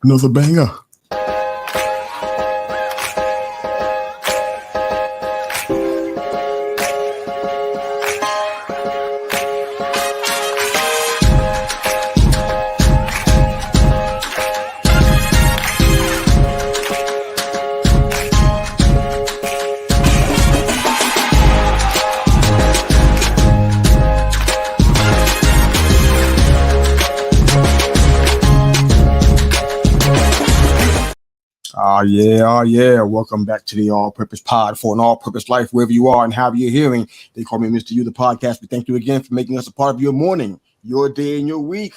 Another banger. Yeah. Welcome back to the All-Purpose Pod for an all-purpose life, wherever you are and however you're hearing. They call me Mr. You, the podcast. But thank you again for making us a part of your morning, your day, and your week.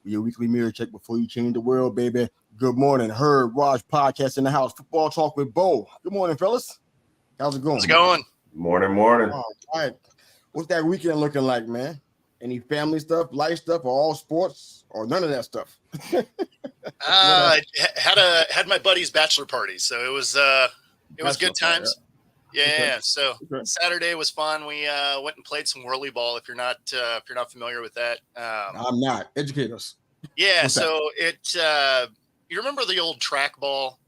Your weekly mirror check before you change the world, baby. Good morning. Herb, Raj, podcast in the house. Football talk with Bo. Good morning, fellas. How's it going? How's it going? Morning. All right. What's that weekend looking like, man? Any family stuff, life stuff, or all sports, or none of that stuff? I had my buddy's bachelor party, so it was good times. Yeah. Okay. So Saturday was fun. We went and played some whirly ball. If you're not familiar with that, I'm not. Educate us. Yeah. What's so it you remember the old track ball,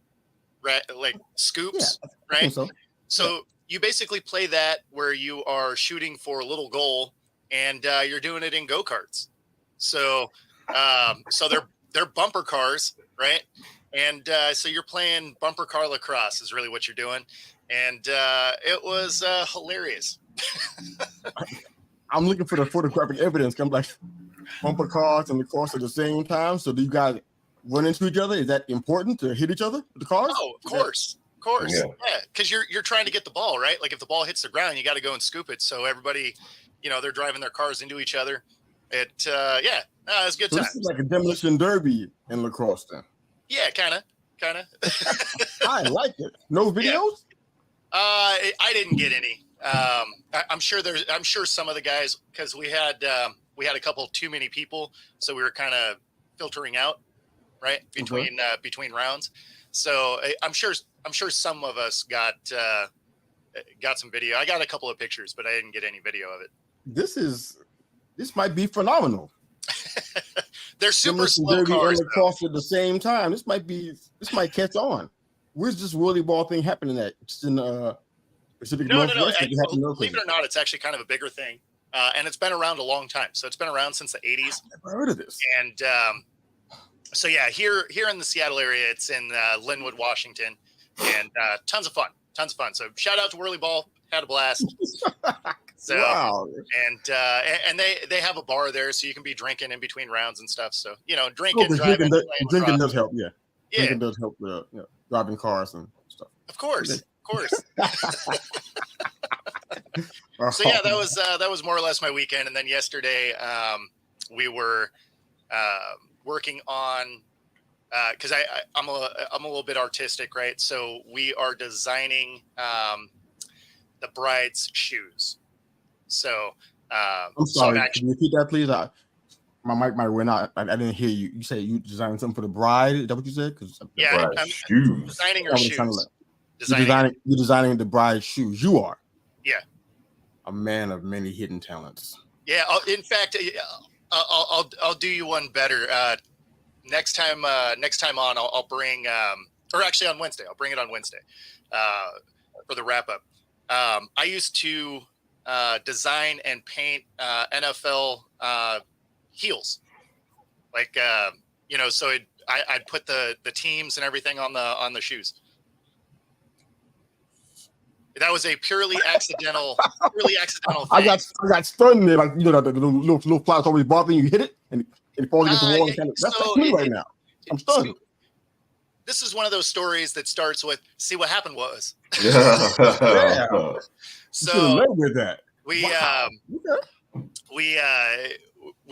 right? Like scoops, I think right? So you basically play that where you are shooting for a little goal, and you're doing it in go-karts. So they're bumper cars, right? And so you're playing bumper car lacrosse is really what you're doing. And it was hilarious. I'm looking for the photographic evidence. I'm like bumper cars and lacrosse at the same time. So do you guys run into each other? Is that important to hit each other with the cars? Oh, of course. Yeah. Because you're trying to get the ball, right? Like if the ball hits the ground, you got to go and scoop it. So everybody, they're driving their cars into each other. It's good So time. this is like a demolition derby in lacrosse then. Yeah, kind of. I like it. No videos? I didn't get any. I'm sure some of the guys, because we had a couple too many people, so we were kind of filtering out, right, between rounds. So I'm sure some of us got some video. I got a couple of pictures, but I didn't get any video of it. This might be phenomenal. They're super slow cars and lacrosse at the same time. This might catch on. Where's this whirly ball thing happening at? It's in Pacific Northwest. Believe it or not, it's actually kind of a bigger thing, and it's been around a long time. So it's been around since the 80s. I've never heard of this. And so yeah, here in the Seattle area, it's in Linwood, Washington, and tons of fun. So shout out to whirly ball. Had a blast. So, wow. And they have a bar there, so you can be drinking in between rounds and stuff. So, drinking, driving. Drinking does help, yeah. Drinking does help with driving cars and stuff. Of course. So yeah, that was more or less my weekend. And then yesterday, we were working on because I'm a little bit artistic, right? So we are designing the bride's shoes. So I'm sorry. Can you repeat that, please? My mic might went out. I didn't hear you. You said you designed something for the bride. Is that what you said? I'm designing her shoes. You're designing the bride's shoes. You are. Yeah. A man of many hidden talents. Yeah. In fact, I'll do you one better. Next time on, I'll bring, or actually on Wednesday, I'll bring it on Wednesday for the wrap up. I used to design and paint NFL heels, like so I'd put the teams and everything on the shoes. That was a purely accidental thing. I got stunned there, like the little flies always bothering you. Hit it and it falls against the wall. That's me right now. I'm stunned. This is one of those stories that starts with, "See what happened was." Yeah. So with that, we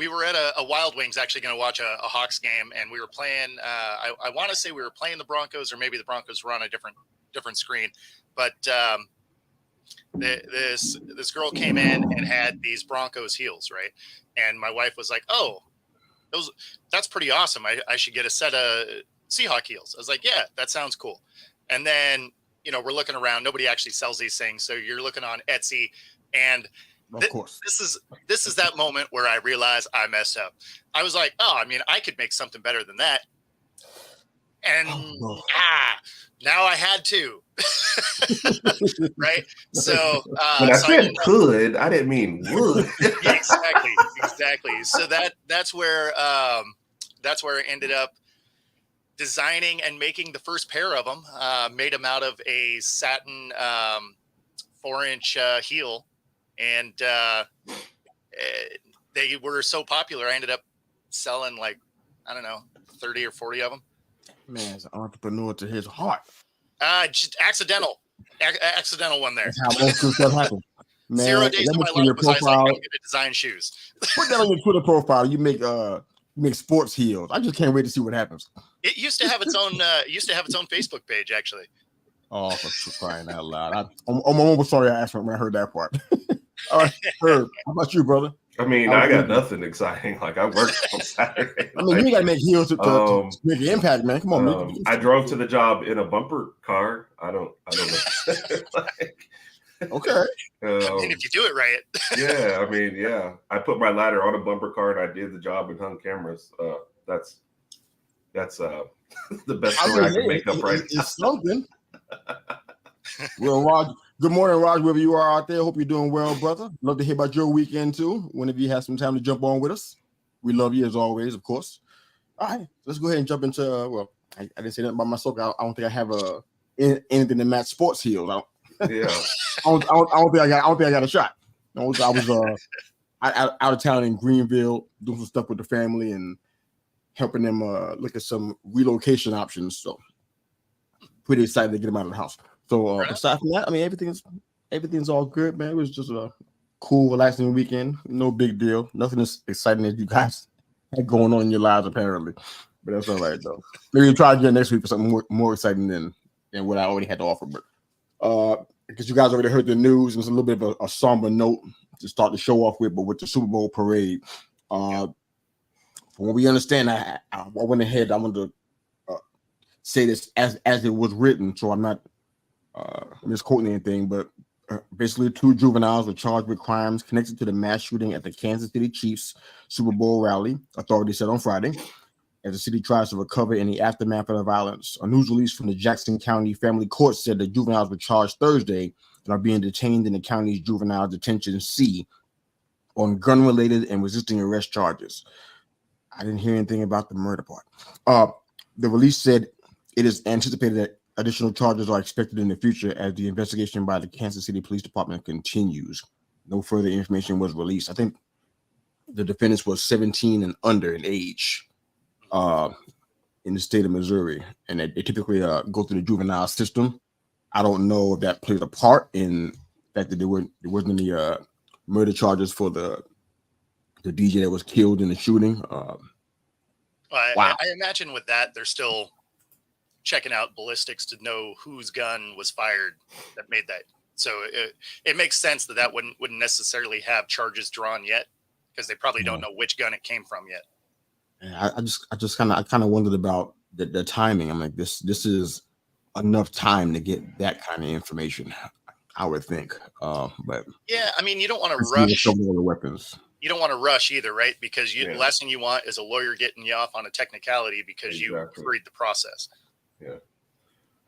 were at a Wild Wings, actually going to watch a Hawks game, and we were playing. I want to say we were playing the Broncos, or maybe the Broncos were on a different screen. But this girl came in and had these Broncos heels, right? And my wife was like, "Oh, that's pretty awesome. I should get a set of Seahawk heels." I was like, "Yeah, that sounds cool." And then we're looking around. Nobody actually sells these things, so you're looking on Etsy, and of course, this is that moment where I realized I messed up. I was like, "Oh, I mean, I could make something better than that." And now I had to. Right. So when I said could, I didn't mean would. Yeah, exactly. So that's where I ended up designing and making the first pair of them. Made them out of a satin 4-inch heel, and they were so popular. I ended up selling like, I don't know, 30 or 40 of them. Man, it's an entrepreneur to his heart. Just accidental one there. That's how most good stuff happens. Man, 0 days of my life was I was like, I'm going to design shoes. Put that on your Twitter profile. You make sports heels. I just can't wait to see what happens. It used to have its own Facebook page, actually. Oh, for crying out loud! I'm almost sorry I asked when I heard that part. All right, Herb, how about you, brother? I mean, I got nothing exciting. Like, I worked on Saturday. I mean, you gotta make heels to make an impact, man. Come on, I drove to the job in a bumper car. I don't know. Okay. I mean, if you do it right. Yeah, I mean, yeah. I put my ladder on a bumper car and I did the job and hung cameras. That's the best story I can make up right now. It's something. Well, Raj, good morning, Raj, wherever you are out there. Hope you're doing well, brother. Love to hear about your weekend too. Whenever you have some time to jump on with us. We love you as always, of course. All right, let's go ahead and jump into I didn't say nothing about myself. I don't think I have anything to match sports heels. I don't think I got a shot. I was out of town in Greenville doing some stuff with the family and helping them look at some relocation options. So pretty excited to get them out of the house. So aside from that, I mean everything's all good, man. It was just a cool, relaxing weekend. No big deal. Nothing as exciting as you guys had going on in your lives apparently. But that's all right though. Maybe we'll try again next week for something more exciting than what I already had to offer. But because you guys already heard the news, and it's a little bit of a somber note to start the show off with, but with the Super Bowl parade, from what we understand, I went ahead. I wanted to say this as it was written, so I'm not misquoting anything, but basically 2 juveniles were charged with crimes connected to the mass shooting at the Kansas City Chiefs Super Bowl rally, authorities said on Friday, as the city tries to recover in the aftermath of the violence. A news release from the Jackson County Family Court said the juveniles were charged Thursday and are being detained in the county's juvenile detention C on gun-related and resisting arrest charges. I didn't hear anything about the murder part. The release said it is anticipated that additional charges are expected in the future as the investigation by the Kansas City Police Department continues. No further information was released. I think the defendants was 17 and under in age. In the state of Missouri, and they typically go through the juvenile system. I don't know if that plays a part in the fact that there wasn't any murder charges for the DJ that was killed in the shooting. Wow. I imagine with that they're still checking out ballistics to know whose gun was fired that made that. So it makes sense that wouldn't necessarily have charges drawn yet, because they probably don't know which gun it came from yet. I just kind of wondered about the timing. I'm like, this is enough time to get that kind of information, I would think. But yeah, I mean, you don't want to rush the weapons. You don't want to rush either, right? Because the last thing you want is a lawyer getting you off on a technicality because you hurried the process. Yeah.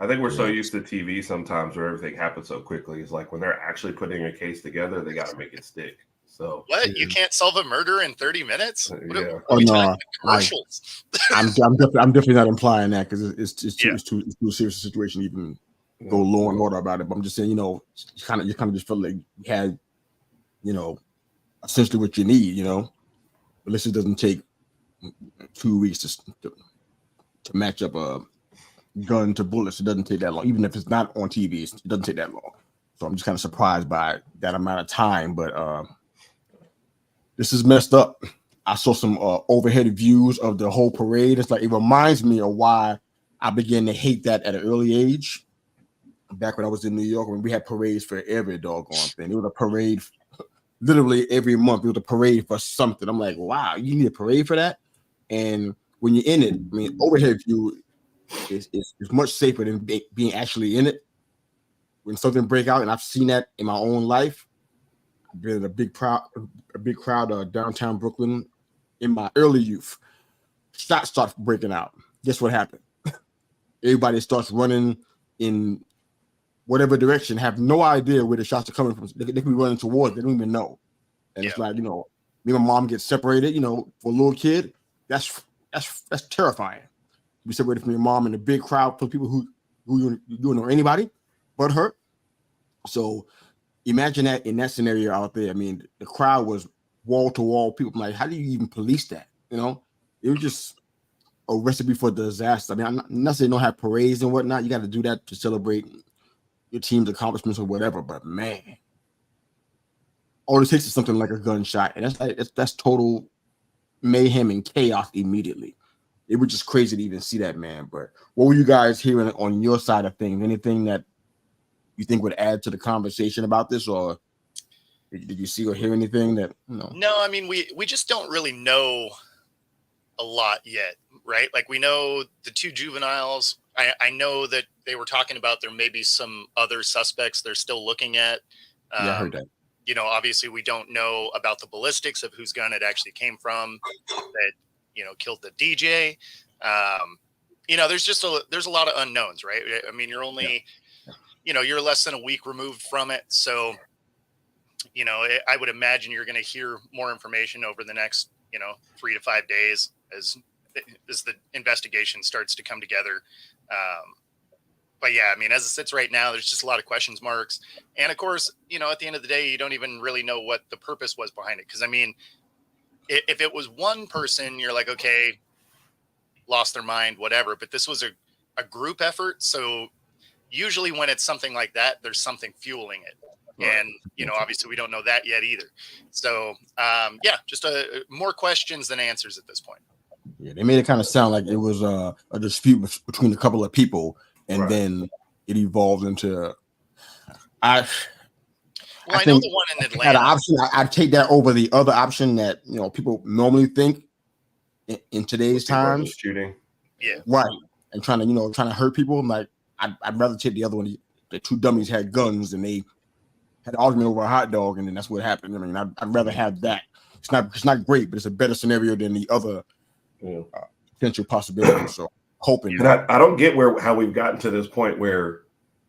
I think we're so used to TV sometimes where everything happens so quickly. It's like when they're actually putting a case together, they got to make it stick. So what? You can't solve a murder in 30 minutes? Commercials. I'm definitely not implying that, because it's too serious a situation to even go law and order about it. But I'm just saying, you kind of just feel like you had, essentially what you need, But this doesn't take 2 weeks to match up a gun to bullets. It doesn't take that long, even if it's not on TV. It doesn't take that long. So I'm just kind of surprised by that amount of time, but. This is messed up. I saw some overhead views of the whole parade. It's like, it reminds me of why I began to hate that at an early age. Back when I was in New York, when we had parades for every doggone thing. It was a parade literally every month. It was a parade for something. I'm like, wow, you need a parade for that? And when you're in it, I mean, overhead view is much safer than being actually in it. When something break out, and I've seen that in my own life. I've been in a big crowd downtown Brooklyn in my early youth. Shots start breaking out. Guess what happened? everybody starts running in whatever direction, have no idea where the shots are coming from. They could be running towards, they don't even know. And it's like, me and my mom get separated, for a little kid, that's terrifying. Be separated from your mom in a big crowd for people who you don't know anybody but her. So imagine that in that scenario out there. I mean, the crowd was wall to wall. People like, how do you even police that? It was just a recipe for disaster. I mean, I'm not saying don't have parades and whatnot. You got to do that to celebrate your team's accomplishments or whatever. But man, all it takes is something like a gunshot, and that's total mayhem and chaos immediately. It was just crazy to even see that, man. But what were you guys hearing on your side of things? Anything that you think would add to the conversation about this, or did you see or hear anything that No, I mean we just don't really know a lot yet, right? Like we know the two juveniles. I know that they were talking about there may be some other suspects they're still looking at. Yeah, I heard that. Obviously we don't know about the ballistics of whose gun it actually came from that killed the DJ. There's a lot of unknowns, right? I mean, you're only you're less than a week removed from it, so I would imagine you're going to hear more information over the next 3 to 5 days as the investigation starts to come together. But yeah, I mean, as it sits right now, there's just a lot of questions marks. And of course, at the end of the day, you don't even really know what the purpose was behind it. Because I mean, if it was one person, you're like, okay, lost their mind, whatever. But this was a group effort. So usually when it's something like that, there's something fueling it. Right. And, obviously we don't know that yet either. So, just more questions than answers at this point. Yeah, they made it kind of sound like it was a dispute between a couple of people, and then it evolved into. I know the one in Atlanta. Had an option. I'd take that over the other option that people normally think in today's times. Shooting, yeah, right, and trying to hurt people. I'm like, I'd rather take the other one. The two dummies had guns, and they had an argument over a hot dog, and then that's what happened. I mean, I'd rather have that. It's not great, but it's a better scenario than the other potential possibilities. So hoping. And I don't get how we've gotten to this point where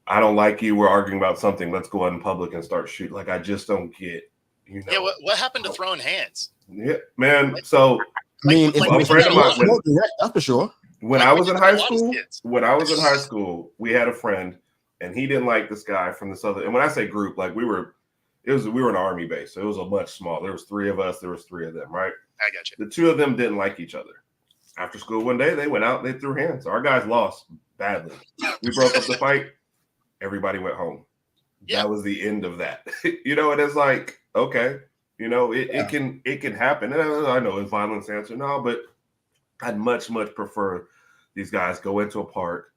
I don't like you. We're arguing about something. Let's go out in public and start shooting. Like, I just don't get. Yeah, what happened to throwing hands? Yeah, man. So I mean, that's for sure. When I was in high school, we had a friend, and he didn't like this guy from this other. And when I say group, like we were an army base, so it was a much smaller. There was 3 of us. There was 3 of them, right? I got you. The 2 of them didn't like each other. After school one day, they went out. They threw hands. Our guys lost badly. We broke up the fight. Everybody went home. Yeah. That was the end of that. And it's like, okay, it can happen. And I know it's violence answer now, but I'd much prefer these guys go into a park,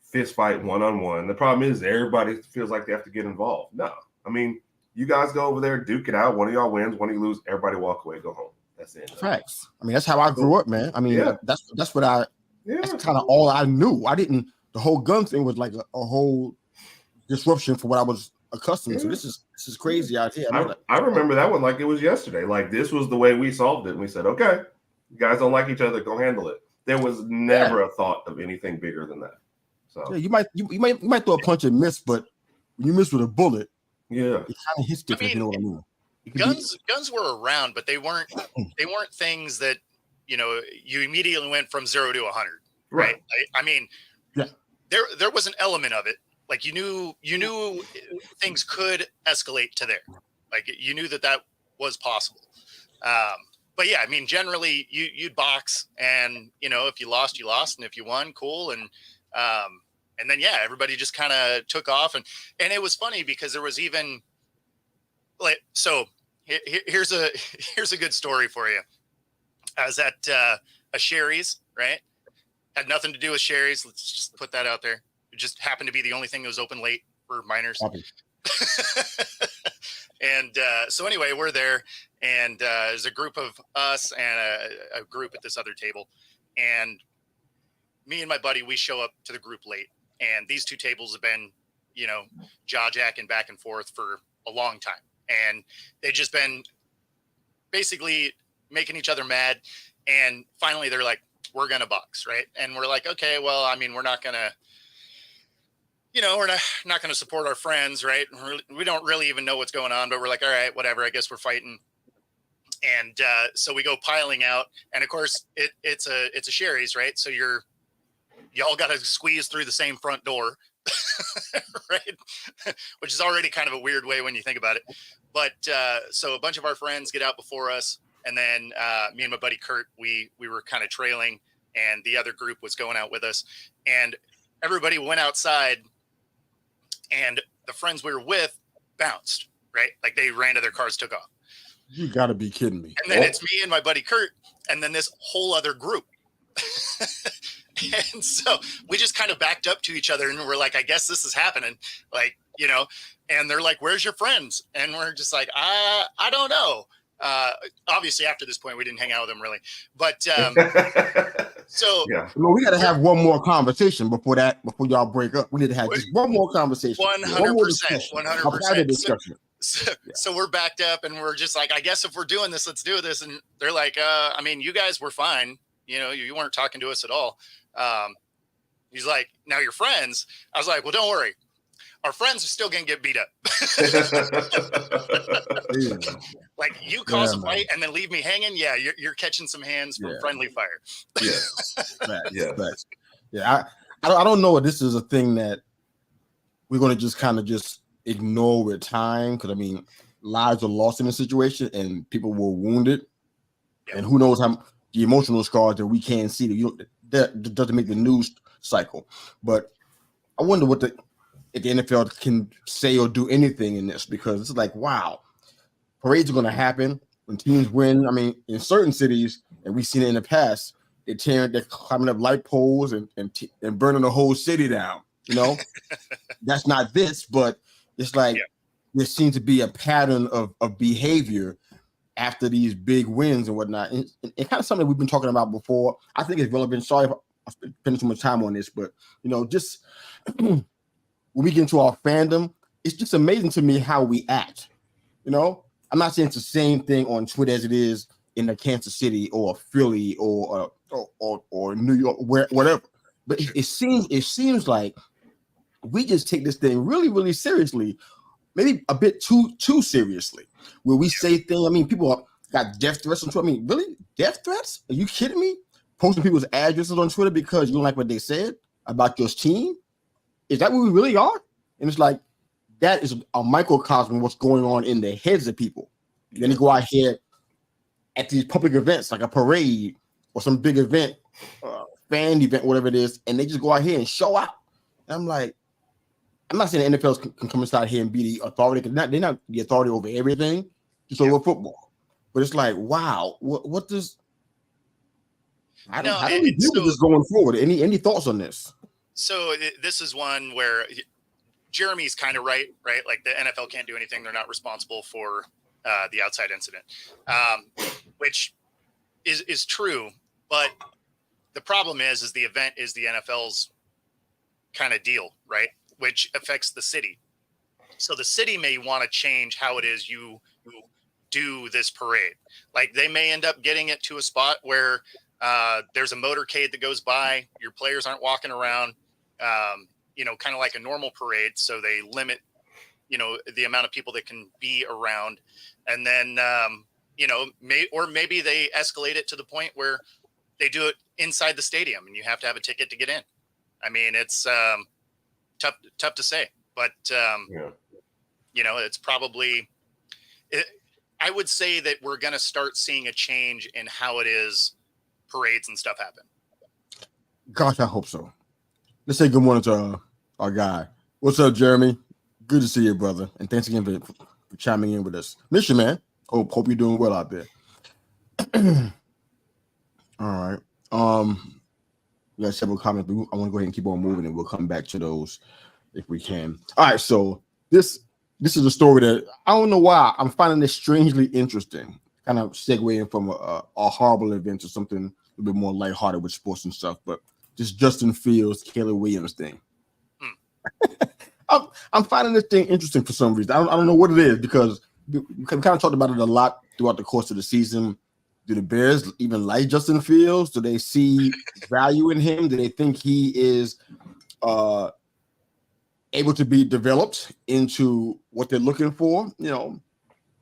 fist fight one-on-one. The problem is everybody feels like they have to get involved. No, I mean, you guys go over there, duke it out. One of y'all wins, one of you lose. Everybody walk away, go home. That's the end. Facts. I mean, that's how I grew up, man. I mean, that's what that's kind of all I knew. The whole gun thing was like a whole disruption for what I was accustomed to. This is crazy out here. I remember that one like it was yesterday. Like, this was the way we solved it. And we said, okay, you guys don't like each other, go handle it. There was never a thought of anything bigger than that. So you might throw a punch and miss, but when you miss with a bullet, it kind of hits different. You know what I mean? Guns were around, but they weren't things that you immediately went from 0 to 100, right? I mean, there was an element of it. Like, you knew things could escalate to there. Like, you knew that was possible. But yeah, I mean, generally you'd box, and if you lost, you lost, and if you won, cool. And then everybody just kind of took off, and it was funny because there was even like, so here's a good story for you. I was at a Sherry's, right? Had nothing to do with Sherry's. Let's just put that out there. It just happened to be the only thing that was open late for minors. And so anyway, we're there, and there's a group of us and a group at this other table, and me and my buddy, we show up to the group late, and these 2 tables have been, jaw-jacking back and forth for a long time, and they've just been basically making each other mad, and finally they're like, we're going to box, right? And we're like, okay, well, I mean, we're not going to, we're not going to support our friends, right? We don't really even know what's going on, but we're like, all right, whatever, I guess we're fighting. And so we go piling out, and of course it's a Sherry's, right? So y'all got to squeeze through the same front door, right? Which is already kind of a weird way when you think about it. But so a bunch of our friends get out before us, and then me and my buddy Kurt, we were kind of trailing, and the other group was going out with us, and everybody went outside, and the friends we were with bounced, right? Like they ran to their cars, took off. You got to be kidding me. And then it's me and my buddy Kurt, and then this whole other group. And so we just kind of backed up to each other, and we're like, I guess this is happening. Like, and they're like, where's your friends? And we're just like, I don't know. Obviously after this point, we didn't hang out with them really, but, so yeah. Well, we got to have one more conversation before y'all break up. We need to have just one more conversation. 100%, 100%. So, so we're backed up, and we're just like, I guess if we're doing this, let's do this. And they're like, I mean, you guys were fine. You weren't talking to us at all. He's like, now your friends. I was like, well, don't worry. Our friends are still going to get beat up. Like you cause a fight and then leave me hanging. Yeah. You're catching some hands from friendly fire. Yeah. I don't know if this is a thing that we're going to just kind of just ignore with time. Cause I mean, lives are lost in a situation and people were wounded, and who knows how the emotional scars that we can't see that doesn't make the news cycle. But I wonder if the NFL can say or do anything in this, because it's like, wow, parades are going to happen when teams win. I mean, in certain cities, and we've seen it in the past, they're climbing up light poles and burning the whole city down. That's not this, but it's like there seems to be a pattern of behavior after these big wins and whatnot. And kind of something we've been talking about before. I think it's relevant. Sorry if I spend too much time on this, but just when we get into our fandom, it's just amazing to me how we act. I'm not saying it's the same thing on Twitter as it is in the Kansas City or Philly or New York, whatever. But it seems like we just take this thing really, really seriously, maybe a bit too seriously, where we say things. I mean, people got death threats on Twitter. I mean, really? Death threats? Are you kidding me? Posting people's addresses on Twitter because you don't like what they said about your team? Is that what we really are? And it's like, that is a microcosm of what's going on in the heads of people. Then they go out here at these public events, like a parade or some big event, fan event, whatever it is, and they just go out here and show out. And I'm like, I'm not saying the NFL can come inside here and be the authority, because they're not the authority over everything, just over football. But it's like, wow, what does? How do we deal with this going forward? Any thoughts on this? So this is one where Jeremy's kind of right? Like the NFL can't do anything; they're not responsible for the outside incident, which is true. But the problem is the event is the NFL's kind of deal, right? Which affects the city. So the city may want to change how it is you do this parade. Like they may end up getting it to a spot where there's a motorcade that goes by. Your players aren't walking around, kind of like a normal parade. So they limit, the amount of people that can be around. And then, maybe they escalate it to the point where they do it inside the stadium and you have to have a ticket to get in. I mean, it's tough to say, but it's probably. I would say that we're going to start seeing a change in how it is parades and stuff happen. Gosh, I hope so. Let's say good morning to our guy. What's up, Jeremy? Good to see you, brother, and thanks again for chiming in with us. Miss you, man. Hope you're doing well out there. All right. We got several comments, but I want to go ahead and keep on moving, and we'll come back to those if we can. All right, so this is a story that I don't know why I'm finding this strangely interesting. Kind of segueing from a horrible event to something a little bit more lighthearted with sports and stuff, but this Justin Fields, Caleb Williams thing. I'm finding this thing interesting for some reason. I don't know what it is, because we kind of talked about it a lot throughout the course of the season. Do the Bears even like Justin Fields? Do they see value in him? Do they think he is able to be developed into what they're looking for? You know,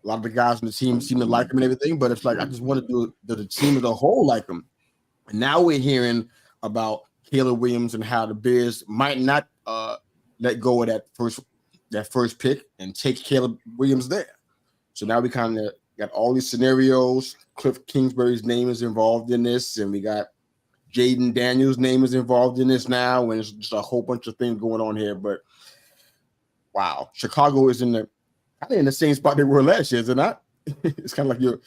a lot of the guys on the team seem to like him and everything, but it's like I just want to do the team as a whole like him. And now we're hearing about Caleb Williams and how the Bears might not let go of that first pick and take Caleb Williams there. So now we kind of got all these scenarios. Cliff Kingsbury's name is involved in this, and we got Jaden Daniels' name is involved in this now, and it's just a whole bunch of things going on here. But wow, Chicago is kind of in the same spot they were last year, is it not? It's kind of like you're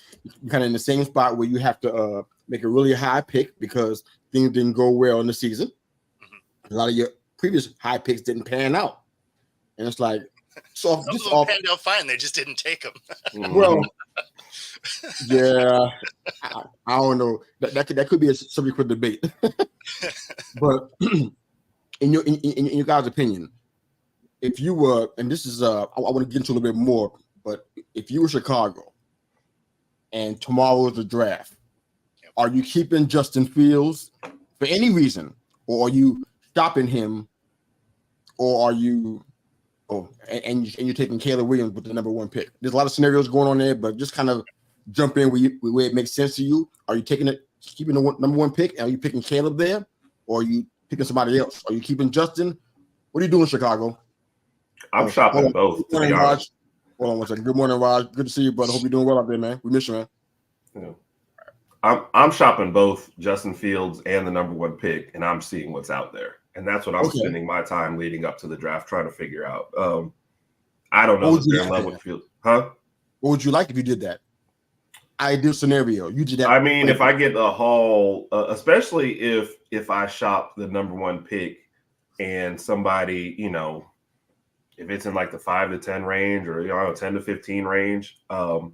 kind of in the same spot where you have to make a really high pick because things didn't go well in the season. A lot of your previous high picks didn't pan out, and it's like so. Some of them panned out fine. They just didn't take them. Well, yeah, I don't know. That could be a subject for debate. But in your guys' opinion, if you were, and this is I want to get into a little bit more, but if you were Chicago and tomorrow is the draft, are you keeping Justin Fields for any reason, or are you stopping him, or are you and you're taking Caleb Williams with the number 1 pick? There's a lot of scenarios going on there, but just kind of jump in where it makes sense to you. Are you keeping the number 1 pick? And are you picking Caleb there, or are you picking somebody else? Are you keeping Justin? What are you doing, Chicago? I'm shopping both. Good morning, Raj. Hold on one second. Good morning, Raj. Good to see you, brother. Hope you're doing well out there, man. We miss you, man. Yeah. I'm shopping both Justin Fields and the number 1 pick, and I'm seeing what's out there. And that's what I'm spending my time leading up to the draft trying to figure out. I don't know if they're in love with Fields. Huh? What would you like if you did that? Ideal scenario. You did that. I mean, if I get a haul, especially if I shop the number 1 pick and somebody, you know, if it's in like the 5 to 10 range or 10 to 15 range,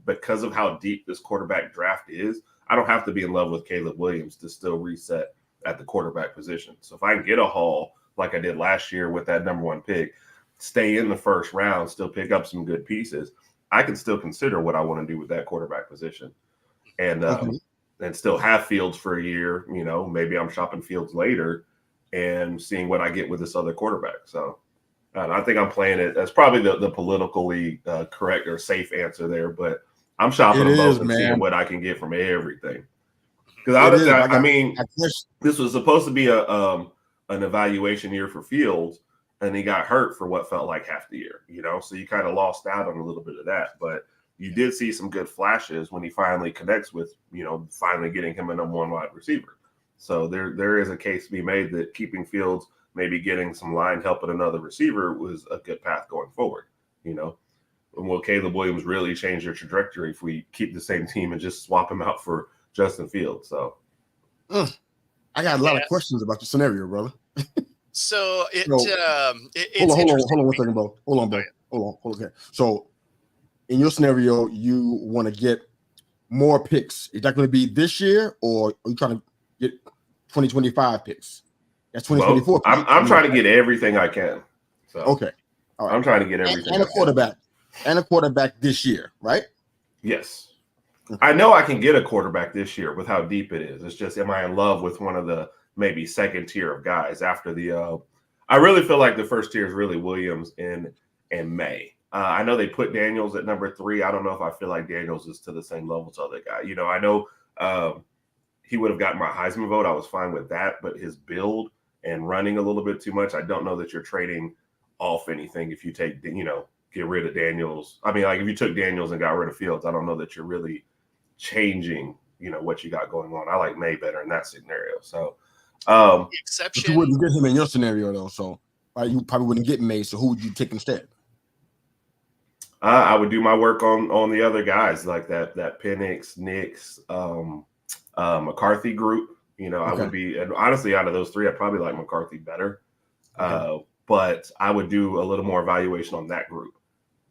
because of how deep this quarterback draft is, I don't have to be in love with Caleb Williams to still reset at the quarterback position. So if I can get a haul like I did last year with that number 1 pick, stay in the first round, still pick up some good pieces, I can still consider what I want to do with that quarterback position, and still have Fields for a year. You know, maybe I'm shopping Fields later and seeing what I get with this other quarterback. So I think I'm playing it. That's probably the politically correct or safe answer there, but I'm shopping them both and seeing what I can get from everything. Because I mean, this was supposed to be an evaluation year for Fields, and he got hurt for what felt like half the year, you know, so you kind of lost out on a little bit of that. But you did see some good flashes when he finally connects with, you know, finally getting him a number 1 wide receiver. So there is a case to be made that keeping Fields, maybe getting some line help at another receiver was a good path going forward, you know. And will Caleb Williams really change their trajectory if we keep the same team and just swap him out for Justin Fields? So I got a lot of questions about the scenario, brother. So it's hold on 1 second, bro. Hold on, bro. Hold on. Okay. So in your scenario, you want to get more picks. Is that going to be this year, or are you trying to get 2025 picks? That's 2024. Well, I'm trying to get everything I can. So okay. All right. I'm trying to get everything. And a quarterback this year, right? Yes. I know I can get a quarterback this year with how deep it is. It's just, am I in love with one of the maybe second tier of guys after the I really feel like the first tier is really Williams and May. I know they put Daniels at number 3. I don't know if I feel like Daniels is to the same level as other guy. You know, I know he would have gotten my Heisman vote. I was fine with that, but his build and running a little bit too much, I don't know that you're trading off anything if you take, you know, get rid of Daniels. I mean, like if you took Daniels and got rid of Fields, I don't know that you're really changing, you know, what you got going on. I like May better in that scenario. So the exception. But you wouldn't get him in your scenario though, so you probably wouldn't get May. So who would you take instead? I would do my work on the other guys like that Penix, Nix, McCarthy group. You know, I would be, and honestly, out of those 3, I'd probably like McCarthy better. But I would do a little more evaluation on that group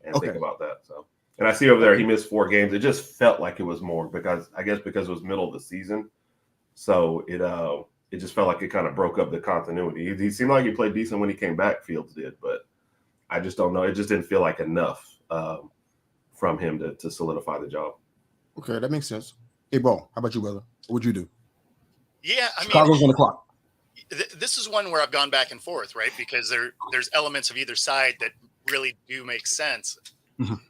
and think about that. So, and I see over there he missed 4 games. It just felt like it was more because it was middle of the season, so it just felt like it kind of broke up the continuity. He seemed like he played decent when he came back. Fields did, but I just don't know. It just didn't feel like enough from him to solidify the job. Okay, that makes sense. Hey, bro, how about you, brother? What would you do? Yeah, I Chicago's on the clock. This is one where I've gone back and forth, right? Because there's elements of either side that really do make sense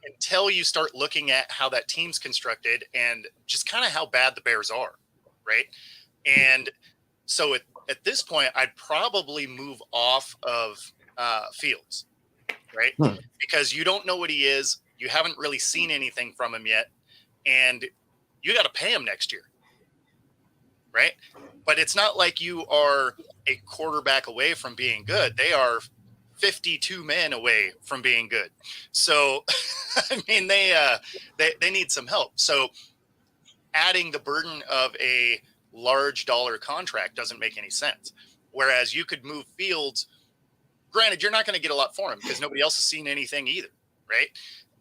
until you start looking at how that team's constructed and just kind of how bad the Bears are, right? And so at this point, I'd probably move off of Fields, right? Because you don't know what he is. You haven't really seen anything from him yet. And you got to pay him next year, right? But it's not like you are a quarterback away from being good. They are 52 men away from being good. So, I mean, they need some help. So adding the burden of a large dollar contract doesn't make any sense. Whereas you could move Fields, granted, you're not going to get a lot for him because nobody else has seen anything either, right?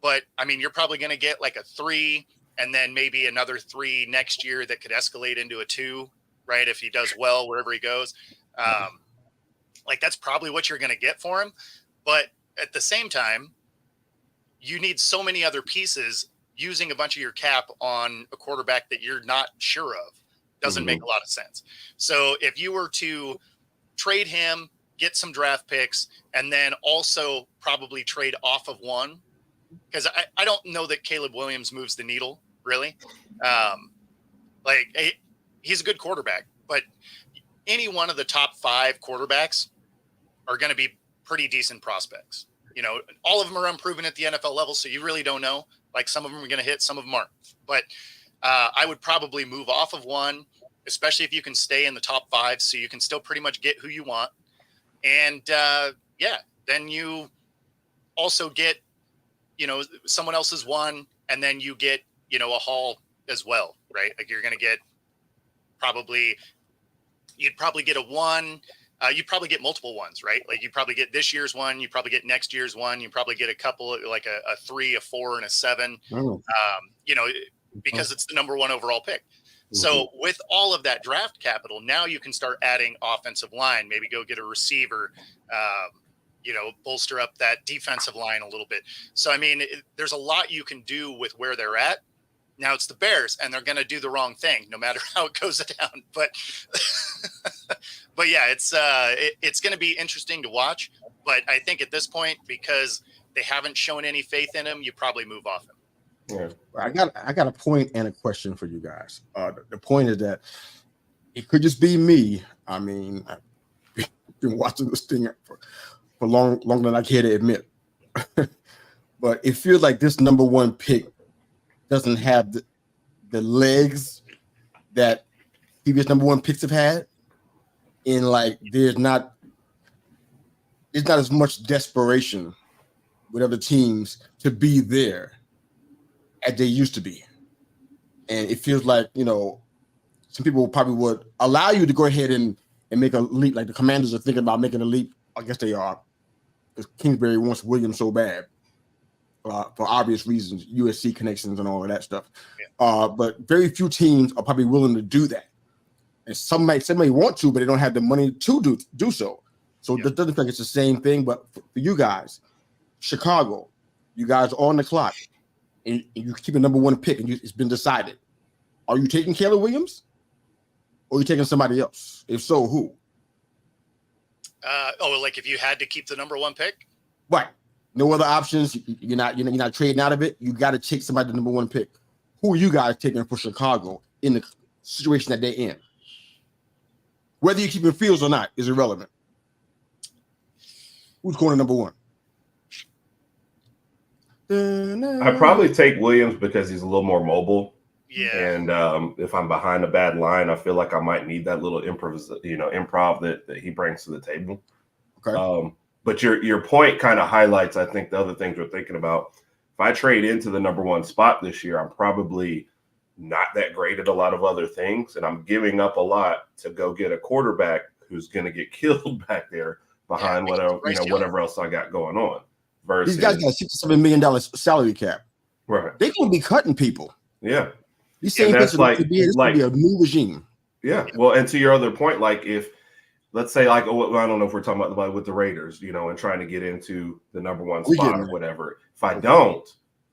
But, I mean, you're probably going to get like a 3 and then maybe another 3 next year that could escalate into a 2, right? If he does well wherever he goes. Like that's probably what you're going to get for him. But at the same time, you need so many other pieces. Using a bunch of your cap on a quarterback that you're not sure of doesn't make a lot of sense. So if you were to trade him, get some draft picks, and then also probably trade off of one, because I don't know that Caleb Williams moves the needle really. He's a good quarterback, but any one of the top 5 quarterbacks are going to be pretty decent prospects. You know, all of them are unproven at the NFL level, so you really don't know. Like some of them are going to hit, some of them aren't. But I would probably move off of one, especially if you can stay in the top 5, so you can still pretty much get who you want. And then you also get, you know, someone else's one, and then you get, you know, a haul as well, right? Like you're going to get you'd probably get a 1. You probably get multiple ones, right? Like you probably get this year's one, you probably get next year's one, you probably get a couple, like a 3, a 4, and a 7, you know, because it's the number 1 overall pick. So with all of that draft capital, now you can start adding offensive line, maybe go get a receiver, you know, bolster up that defensive line a little bit. So, I mean, there's a lot you can do with where they're at. Now it's the Bears, and they're going to do the wrong thing no matter how it goes down. But yeah, it's going to be interesting to watch. But I think at this point, because they haven't shown any faith in him, you probably move off him. Yeah, I got a point and a question for you guys. The point is that it could just be me. I mean, I've been watching this thing for longer than I care to admit. But it feels like this number 1 pick doesn't have the legs that previous number 1 picks have had. In like, there's not as much desperation with other teams to be there as they used to be. And it feels like, you know, some people probably would allow you to go ahead and make a leap. Like the Commanders are thinking about making a leap. I guess they are, because Kingsbury wants Williams so bad. For obvious reasons, USC connections and all of that stuff. Yeah. But very few teams are probably willing to do that. And some may want to, but they don't have the money to do so. So it doesn't feel like it's the same thing. But for you guys, Chicago, you guys are on the clock, and you keep a number 1 pick, and it's been decided. Are you taking Caleb Williams, or are you taking somebody else? If so, who? Like if you had to keep the number 1 pick? Right. No other options. You're not trading out of it. You got to take somebody the number 1 pick. Who are you guys taking for Chicago in the situation that they're in? Whether you keep your Fields or not is irrelevant. Who's going to number 1? I'd probably take Williams because he's a little more mobile. Yeah. And if I'm behind a bad line, I feel like I might need that little improv that he brings to the table. Okay. But your point kind of highlights, I think, the other things we're thinking about. If I trade into the number 1 spot this year, I'm probably not that great at a lot of other things, and I'm giving up a lot to go get a quarterback who's going to get killed back there behind whatever else I got going on. Versus these guys got a $67 million salary cap. Right. They're going to be cutting people. Yeah. These same that's like could be a new regime. Yeah. Well, and to your other point, like if let's say like I don't know if we're talking about with the Raiders, and trying to get into the number 1 spot or whatever. If I don't,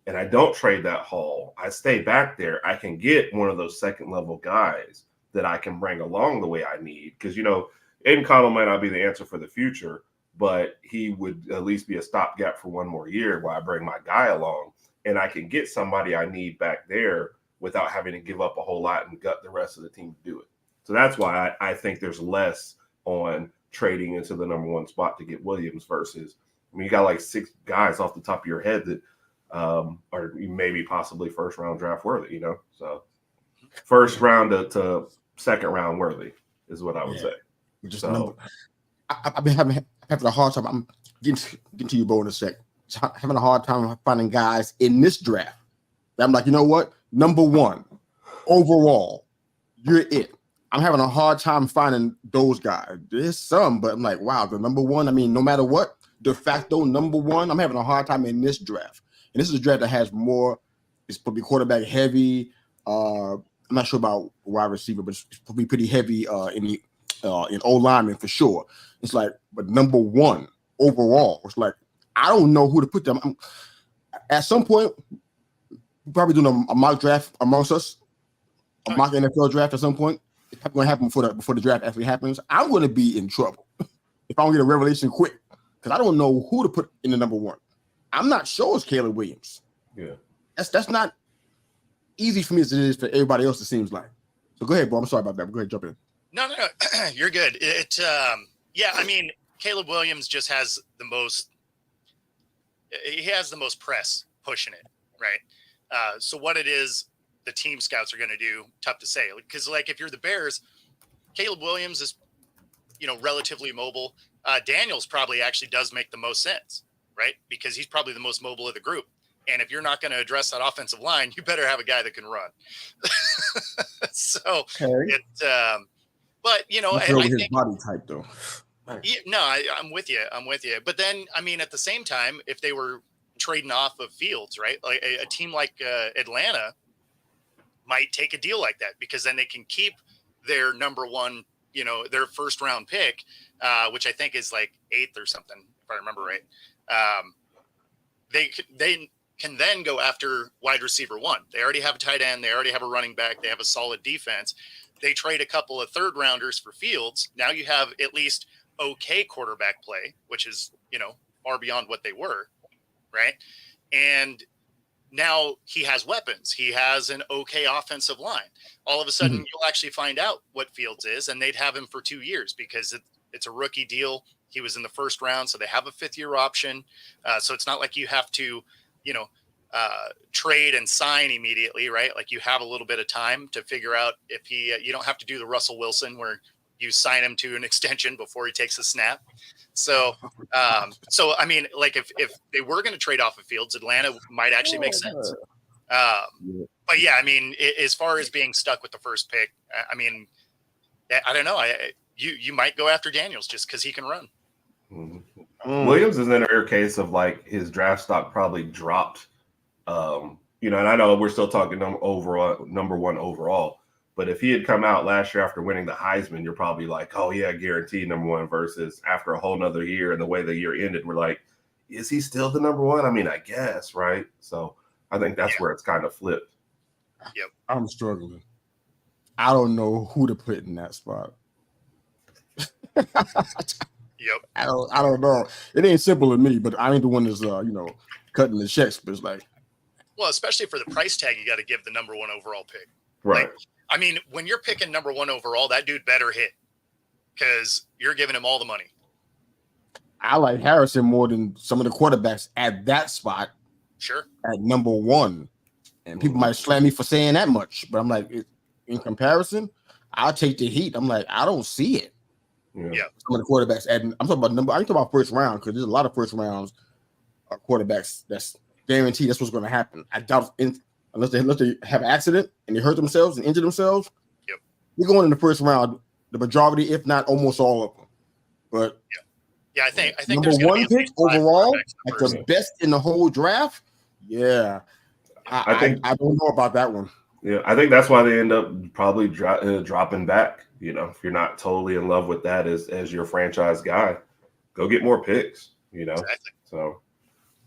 and I don't trade that haul, I stay back there, I can get one of those second level guys that I can bring along the way I need. Because, Aiden Connell might not be the answer for the future, but he would at least be a stopgap for one more year while I bring my guy along. And I can get somebody I need back there without having to give up a whole lot and gut the rest of the team to do it. So that's why I think there's less on trading into the number one spot to get Williams versus, you got like 6 guys off the top of your head that are maybe possibly first round draft worthy, So first round to second round worthy is what I would say. I've been having a hard time. I'm getting to you, Bo, in a sec. Having a hard time finding guys in this draft. I'm like, you know what? Number one, overall, you're it. I'm having a hard time finding those guys. There's some, but I'm like, wow, the number one. No matter what, de facto number one. I'm having a hard time in this draft. And this is a draft that has more. It's probably quarterback heavy. I'm not sure about wide receiver, but it's probably pretty heavy in O lineman for sure. It's like, but number one overall, it's like I don't know who to put them. At some point, we're probably doing a mock draft amongst us, a mock NFL draft at some point. It's probably going to happen before the draft actually happens. I'm going to be in trouble if I don't get a revelation quick because I don't know who to put in the number one. I'm not sure it's Caleb Williams. Yeah, that's not easy for me as it is for everybody else. It seems like. So go ahead, bro. I'm sorry about that. Go ahead, jump in. No, you're good. Caleb Williams just has the most. He has the most press pushing it, right? So what it is, the team scouts are going to do, tough to say. Because if you're the Bears, Caleb Williams is, relatively mobile. Daniels probably actually does make the most sense, right? Because he's probably the most mobile of the group. And if you're not going to address that offensive line, you better have a guy that can run. So but I his think body type though. I'm with you. But then, at the same time, if they were trading off of Fields, right? Like a team like Atlanta might take a deal like that because then they can keep their number one, their first round pick, which I think is like 8th or something, if I remember right. They can then go after wide receiver 1. They already have a tight end. They already have a running back. They have a solid defense. They trade a couple of 3rd rounders for Fields. Now you have at least okay quarterback play, which is, far beyond what they were. Right. And now he has weapons. He has an okay offensive line. All of a sudden you'll actually find out what Fields is, and they'd have him for 2 years because it's a rookie deal. He was in the 1st round. So they have a 5th-year option. So it's not like you have to, trade and sign immediately, right? Like you have a little bit of time to figure out if you don't have to do the Russell Wilson where you sign him to an extension before he takes a snap. So, if they were going to trade off of Fields, Atlanta might actually make sense. But yeah, as far as being stuck with the first pick, I don't know. You might go after Daniels just because he can run. Mm-hmm. Williams is in a rare case of like his draft stock probably dropped. And I know we're still talking number one overall, but if he had come out last year after winning the Heisman, you're probably like, oh yeah, guaranteed number one, versus after a whole nother year and the way the year ended, we're like, is he still the number one? I guess, right? So I think that's where it's kind of flipped. Yep. I'm struggling. I don't know who to put in that spot. Yep. I don't know. It ain't simple to me, but I ain't the one that's cutting the checks. But it's like, well, especially for the price tag, you got to give the number one overall pick. Right. When you're picking number one overall, that dude better hit because you're giving him all the money. I like Harrison more than some of the quarterbacks at that spot. Sure. At number one. And people might slam me for saying that much, but I'm like, in comparison, I'll take the heat. I'm like, I don't see it. Yeah. Some of the quarterbacks, I'm talking about first round because there's a lot of first rounds quarterbacks that's guaranteed that's what's going to happen. I doubt unless they have an accident and they hurt themselves and injure themselves. Yep. You're going in the first round, the majority, if not almost all of them. But I think number one pick overall, like the best in the whole draft. Yeah, I don't know about that one. Yeah, I think that's why they end up probably dropping back. If you're not totally in love with that as your franchise guy, go get more picks. Exactly. So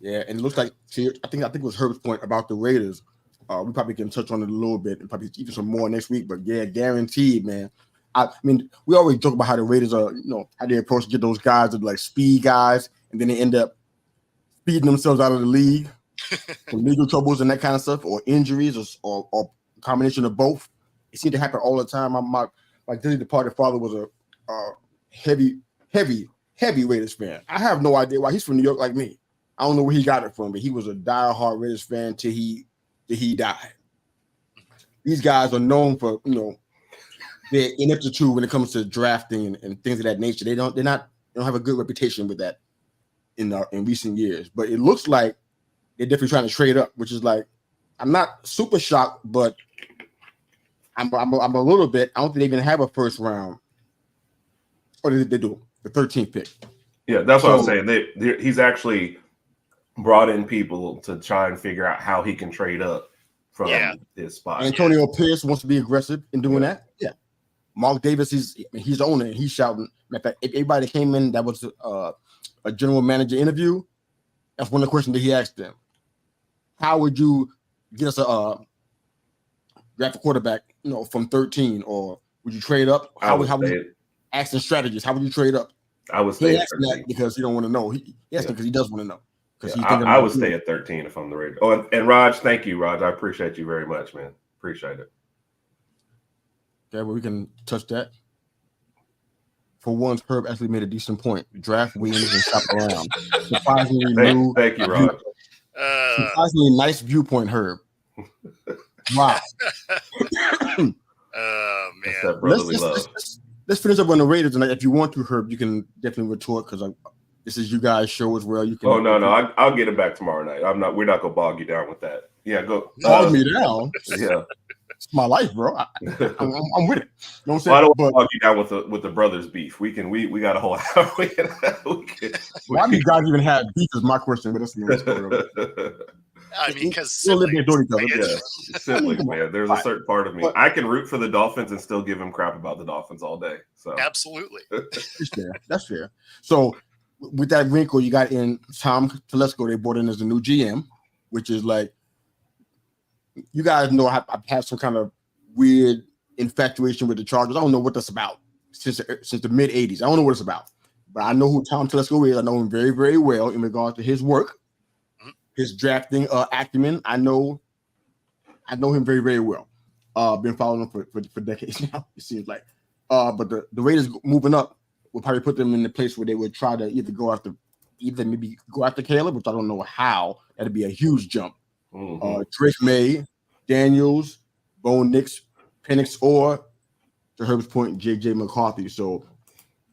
Yeah, and it looks like I think it was Herb's point about the Raiders. We probably can touch on it a little bit and probably even some more next week. But yeah, guaranteed, man. I mean, we always joke about how the Raiders are, how they approach to get those guys that like speed guys, and then they end up speeding themselves out of the league, from legal troubles and that kind of stuff, or injuries, or a combination of both. It seemed to happen all the time. My dearly departed father was a heavy Raiders fan. I have no idea why. He's from New York like me. I don't know where he got it from, but he was a diehard Raiders fan till he died. These guys are known for their ineptitude when it comes to drafting and things of that nature. They don't have a good reputation with that in recent years. But it looks like they're definitely trying to trade up, which is like, I'm not super shocked, but I'm a little bit. I don't think they even have a first round. Or they do the 13th pick. Yeah, that's what I'm saying. He's actually brought in people to try and figure out how he can trade up from his spot. Antonio Pierce wants to be aggressive in doing that. Yeah. Mark Davis, he's the owner, and he's shouting. Matter of fact, if everybody that came in that was a general manager interview, that's one of the questions that he asked them. How would you get us a draft a quarterback, from 13, or would you trade up? How would you asking strategies? How would you trade up? I would stay at 13 that because he don't want to know. He asked him because he does want to know. I would stay at 13 if I'm the Raiders. Oh, and Raj, thank you, Raj. I appreciate you very much, man. Appreciate it. Yeah, well, we can touch that. For once, Herb actually made a decent point. Draft wings and shop around. Surprisingly thank you, Raj. Surprisingly nice viewpoint, Herb. Wow. Oh man. That's that brotherly love. Let's finish up on the Raiders, and if you want to, Herb, you can definitely retort because this is you guys' show as well. You can. Oh no, I'll get it back tomorrow night. We're not gonna bog you down with that. Yeah, go bog me down. Yeah, it's my life, bro. I'm with it. You know what I'm saying? Well, I don't want to bog you down with the brothers' beef. We got a whole hour. Why do you guys even have beef? Is my question, but that's the story. I mean, because siblings, man. There's a certain part of me. I can root for the Dolphins and still give him crap about the Dolphins all day. So absolutely, that's fair. So with that wrinkle, you got in Tom Telesco. They brought in as the new GM, which is like, you guys know I've had some kind of weird infatuation with the Chargers. I don't know what that's about since the mid '80s. I don't know what it's about, but I know who Tom Telesco is. I know him very, very well in regards to his work. His drafting acumen, I know him very, very well. Been following him for decades now, it seems like. But the Raiders moving up will probably put them in the place where they would try to maybe go after Caleb, which I don't know how. That'd be a huge jump. Mm-hmm. Drake May, Daniels, Bo Nix, Penix, or to Herb's point, J.J. McCarthy. So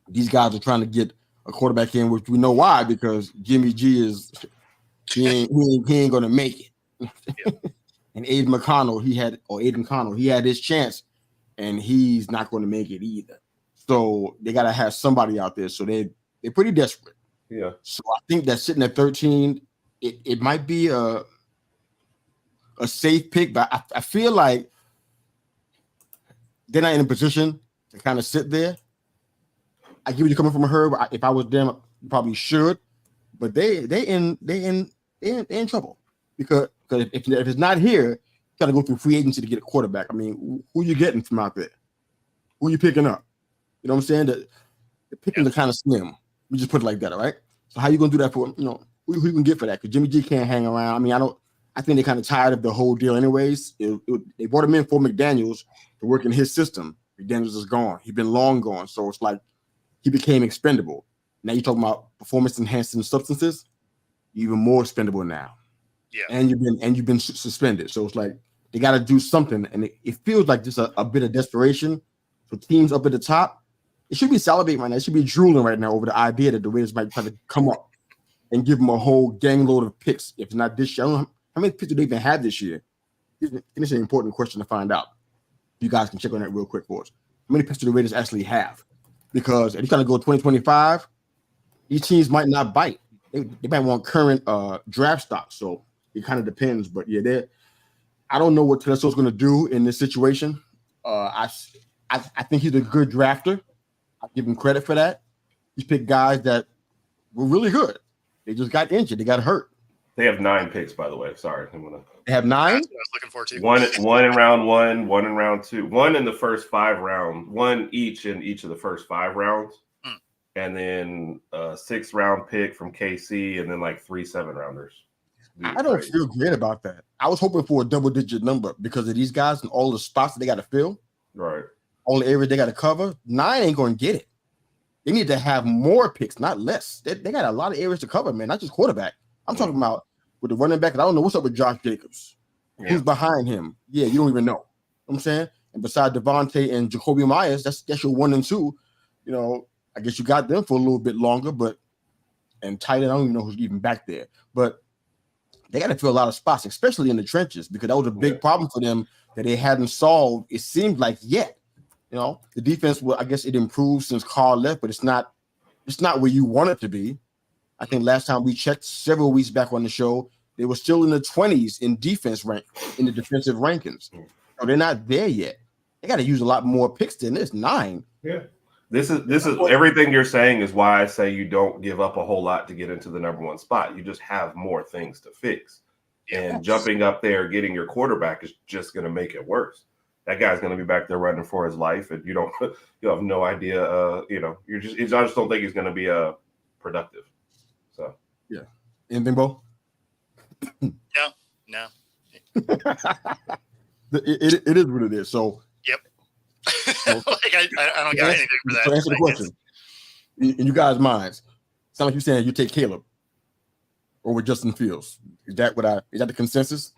these guys are trying to get a quarterback in, which we know why, because Jimmy G is he ain't gonna make it. Yep. And Aiden Connell, he had his chance, and he's not going to make it either. So they gotta have somebody out there. So they're pretty desperate. Yeah. So I think that sitting at 13, it might be a safe pick, but I feel like they're not in a position to kind of sit there. I get where you're coming from, Herb. If I was them, I probably should, but they in trouble because if it's not here, you got to go through free agency to get a quarterback. I mean, who you getting from out there? Who you picking up? You know what I'm saying? The pickings are kind of slim. We just put it like that, all right? So how you gonna do that for who you can get for that? Because Jimmy G can't hang around. I mean, I think they're kind of tired of the whole deal anyways. They brought him in for McDaniels to work in his system. McDaniels is gone. He's been long gone. So it's like he became expendable. Now you're talking about performance-enhancing substances, even more expendable now. Yeah. And you've been suspended. So it's like they got to do something. And it feels like just a bit of desperation. So teams up at the top, it should be salivating right now. It should be drooling right now over the idea that the Raiders might try to come up and give them a whole gang load of picks. If not this year, I don't know how many picks do they even have this year? And it's an important question to find out. You guys can check on that real quick for us. How many picks do the Raiders actually have? Because if you're trying to go 2025, these teams might not bite. They might want current draft stock. So it kind of depends. But yeah, I don't know what Telesco's going to do in this situation. I think he's a good drafter. I give him credit for that. He's picked guys that were really good. They just got injured. They got hurt. They have 9 picks, by the way. Sorry, They have 9. That's what I was looking for too. One in round 1, one in round 2, one in the first 5 rounds, one each in each of the first 5 rounds, and then a 6th round pick from KC, and then like 3 7-rounders. I don't feel great about that. I was hoping for a double-digit number because of these guys and all the spots that they got to fill. Right. All the areas they got to cover. 9 ain't going to get it. They need to have more picks, not less. They got a lot of areas to cover, man, not just quarterback. I'm talking about with the running back. And I don't know what's up with Josh Jacobs. Yeah. Who's behind him? Yeah, you don't even know. I'm saying? And besides Devontae and Jacoby Myers, that's your 1 and 2. You know, I guess you got them for a little bit longer, and tight end, I don't even know who's even back there. But they got to fill a lot of spots, especially in the trenches, because that was a big problem for them that they hadn't solved, it seemed like, yet. You know, the defense, I guess it improved since Carr left, but it's not where you want it to be. I think last time we checked several weeks back on the show, they were still in the 20s in defense rank, in the defensive rankings. So they're not there yet. They got to use a lot more picks than this. 9. Yeah. This is everything you're saying is why I say you don't give up a whole lot to get into the number 1 spot. You just have more things to fix. And jumping up there, getting your quarterback is just going to make it worse. That guy's going to be back there running for his life, and you have no idea. I just don't think he's going to be productive. So yeah, anything, Bo? No. It is what it is. So yep. Like I don't got anything for that. So answer the question. In you guys' minds, sound like you're saying you take Caleb over Justin Fields. Is that the consensus?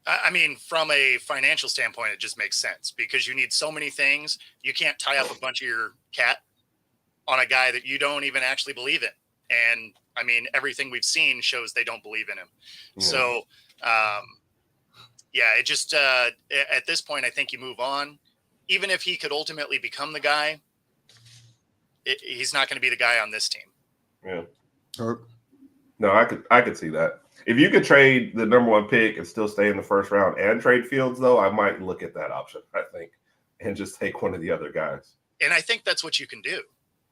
I mean, from a financial standpoint, it just makes sense because you need so many things. You can't tie up a bunch of your cat on a guy that you don't even actually believe in. And I mean, everything we've seen shows they don't believe in him. Yeah. So, it just, at this point, I think you move on. Even if he could ultimately become the guy, he's not going to be the guy on this team. Yeah. No, I could see that. If you could trade the number 1 pick and still stay in the first round and trade Fields, though, I might look at that option, I think, and just take one of the other guys. And I think that's what you can do,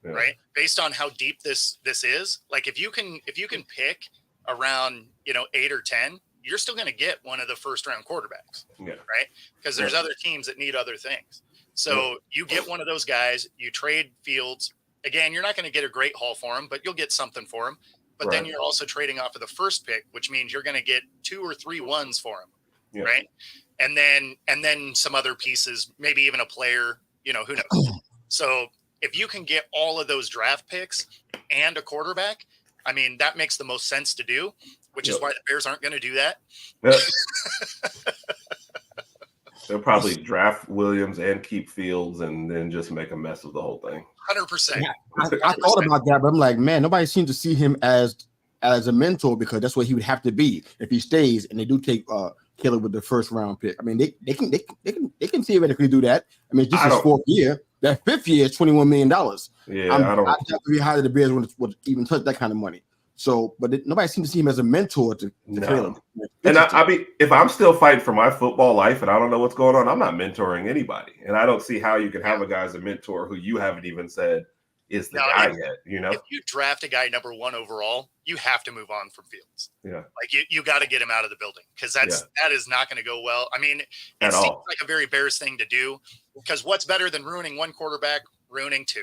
right? Based on how deep this is. Like if you can pick around 8 or 10, you're still going to get one of the first round quarterbacks, right? Because there's other teams that need other things. So you get one of those guys, you trade Fields. Again, you're not going to get a great haul for him, but you'll get something for him. But then you're also trading off of the first pick, which means you're going to get 2 or 3 1s for him, right? And then some other pieces, maybe even a player, who knows? So if you can get all of those draft picks and a quarterback, I mean, that makes the most sense to do, which is why the Bears aren't going to do that. They'll probably draft Williams and keep Fields and then just make a mess of the whole thing. 100%. Yeah, I thought about that, but I'm like, man, nobody seems to see him as a mentor because that's what he would have to be if he stays. And they do take Caleb with the first round pick. I mean, they can theoretically do that. I mean, this is 4th year. That 5th year is $21 million. Yeah, I don't have to be high the Bears would even touch that kind of money. So, but nobody seems to see him as a mentor to Caleb. And I mean, if I'm still fighting for my football life and I don't know what's going on, I'm not mentoring anybody. And I don't see how you can have a guy as a mentor who you haven't even said is the guy yet. If you draft a guy number 1 overall, you have to move on from Fields. Yeah, like you got to get him out of the building because that is not going to go well. I mean, it seems like a very Bears thing to do because what's better than ruining one quarterback, ruining 2?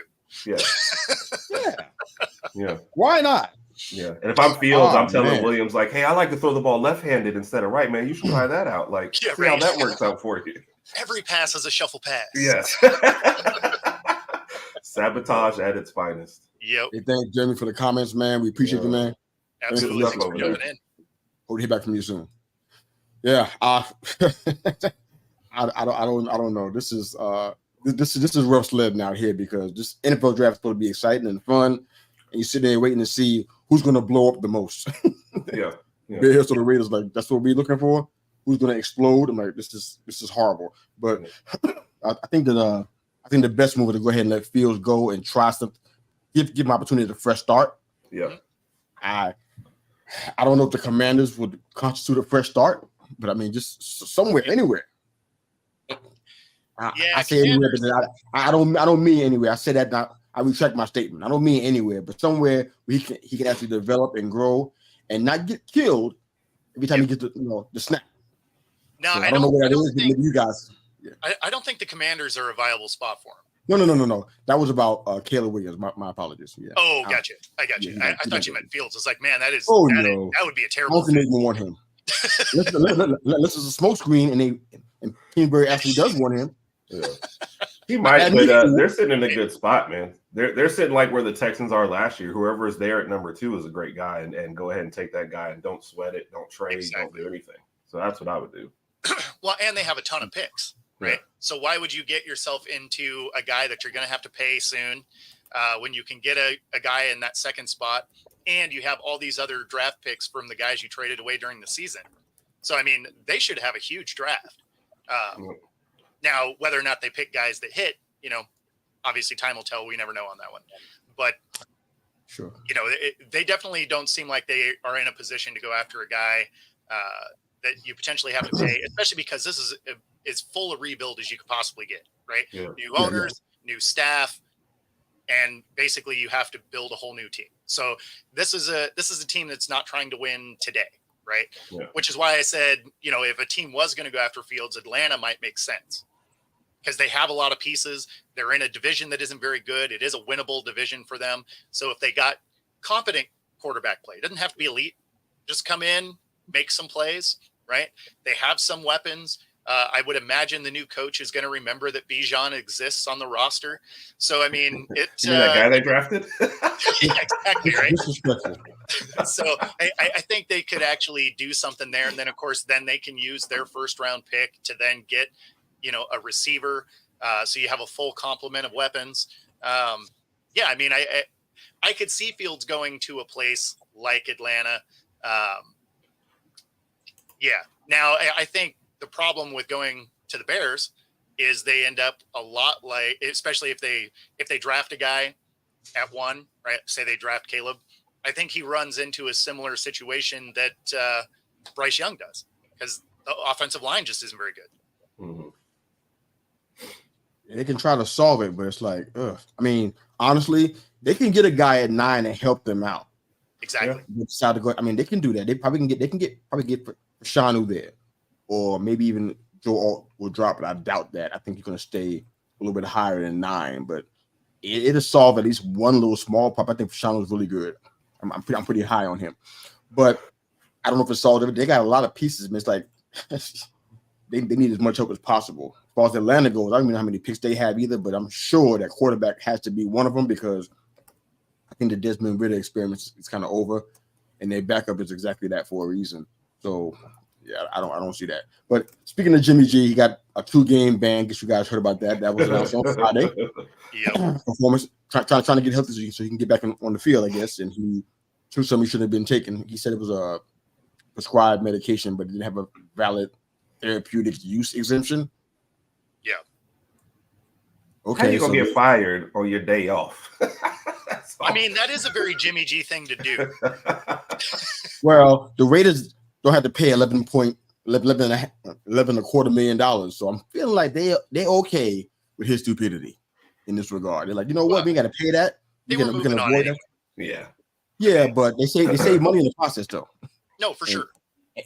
Yeah. Why not? Yeah, and if I'm Fields, I'm telling Williams like, "Hey, I like to throw the ball left-handed instead of right, man. You should try that out. Like, see how that works out for you." Every pass is a shuffle pass. Yes. Sabotage at its finest. Yep. Hey, thank Jeremy for the comments, man. We appreciate you, man. Absolutely. Thanks for jumping in. Hope to hear back from you soon. Yeah. I don't know. This is rough sledding out here because this NFL draft is supposed to be exciting and fun, and you sit there waiting to see who's going to blow up the most. Bears or the Raiders, like that's what we're looking for. Who's going to explode? I'm like, this is horrible. But I think the best move is to go ahead and let Fields go and try something. Give him opportunity to fresh start. Yeah. I don't know if the Commanders would constitute a fresh start, but I mean, just somewhere, anywhere. I say anywhere, but I don't mean anywhere. I say that I retract my statement. I don't mean anywhere, but somewhere where he can actually develop and grow and not get killed every time he gets the snap. No, so I don't know what that is. Maybe you guys. Yeah. I don't think the Commanders are a viable spot for him. No. That was about Caleb Williams. My apologies. Yeah. Oh, gotcha. I got you. I thought you meant Fields. It's like, man, that would be a terrible. I don't think they want him. This is a smoke screen, and Kingsbury actually does want him. Yeah. He might, but they're sitting in a good spot, man. They're sitting like where the Texans are last year. Whoever is there at number 2 is a great guy, and go ahead and take that guy and don't sweat it, don't trade, don't do anything. So that's what I would do. Well, and they have a ton of picks, right? Yeah. So why would you get yourself into a guy that you're going to have to pay soon when you can get a guy in that second spot, and you have all these other draft picks from the guys you traded away during the season? So, I mean, they should have a huge draft. Now, whether or not they pick guys that hit, obviously time will tell. We never know on that one. But, sure, they definitely don't seem like they are in a position to go after a guy that you potentially have to pay, especially because this is as full a rebuild as you could possibly get, right? Yeah. New owners, new staff, and basically you have to build a whole new team. So this is a team that's not trying to win today, right? Yeah. Which is why I said, if a team was going to go after Fields, Atlanta might make sense because they have a lot of pieces. They're in a division that isn't very good. It is a winnable division for them. So if they got competent quarterback play, it doesn't have to be elite, just come in, make some plays, right? They have some weapons. I would imagine the new coach is going to remember that Bijan exists on the roster. So, I mean, that guy they drafted? Yeah, exactly, right? So I think they could actually do something there. And then, of course, then they can use their first-round pick to then get, a receiver. So you have a full complement of weapons. Yeah, I mean, I could see Fields going to a place like Atlanta. Yeah. Now, I think the problem with going to the Bears is they end up a lot like, especially if they draft a guy at 1, right? Say they draft Caleb. I think he runs into a similar situation that Bryce Young does because the offensive line just isn't very good. Mm-hmm. They can try to solve it, but it's like, ugh. I mean, honestly, they can get a guy at 9 and help them out. Exactly. I mean, they can do that. They can get Shanu there, or maybe even Joe Alt will drop it. I doubt that. I think he's going to stay a little bit higher than 9, but it'll solve at least one little small problem. I think Shanu is really good. I'm pretty high on him, but I don't know if it solved it. They got a lot of pieces, and it's like they need as much help as possible. As far as Atlanta goes, I don't even know how many picks they have either, but I'm sure that quarterback has to be one of them because I think the Desmond Ridder experiment is kind of over, and their backup is exactly that for a reason. So, yeah, I don't see that. But speaking of Jimmy G, he got a 2-game ban. Guess you guys heard about that. That was announced on Friday. Yeah, performance trying to get healthy so he can get back on the field, I guess. And he took something he shouldn't have been taking. He said it was a prescribed medication, but it didn't have a valid therapeutic use exemption. Yeah. Okay. How are you gonna get fired on your day off? I mean, that is a very Jimmy G thing to do. Well, the Raiders don't have to pay $11.25 million, so I'm feeling like they're okay with his stupidity in this regard. They're like, you know what, we got to pay that. We can avoid that. Yeah, but they save money in the process, though. No, for sure.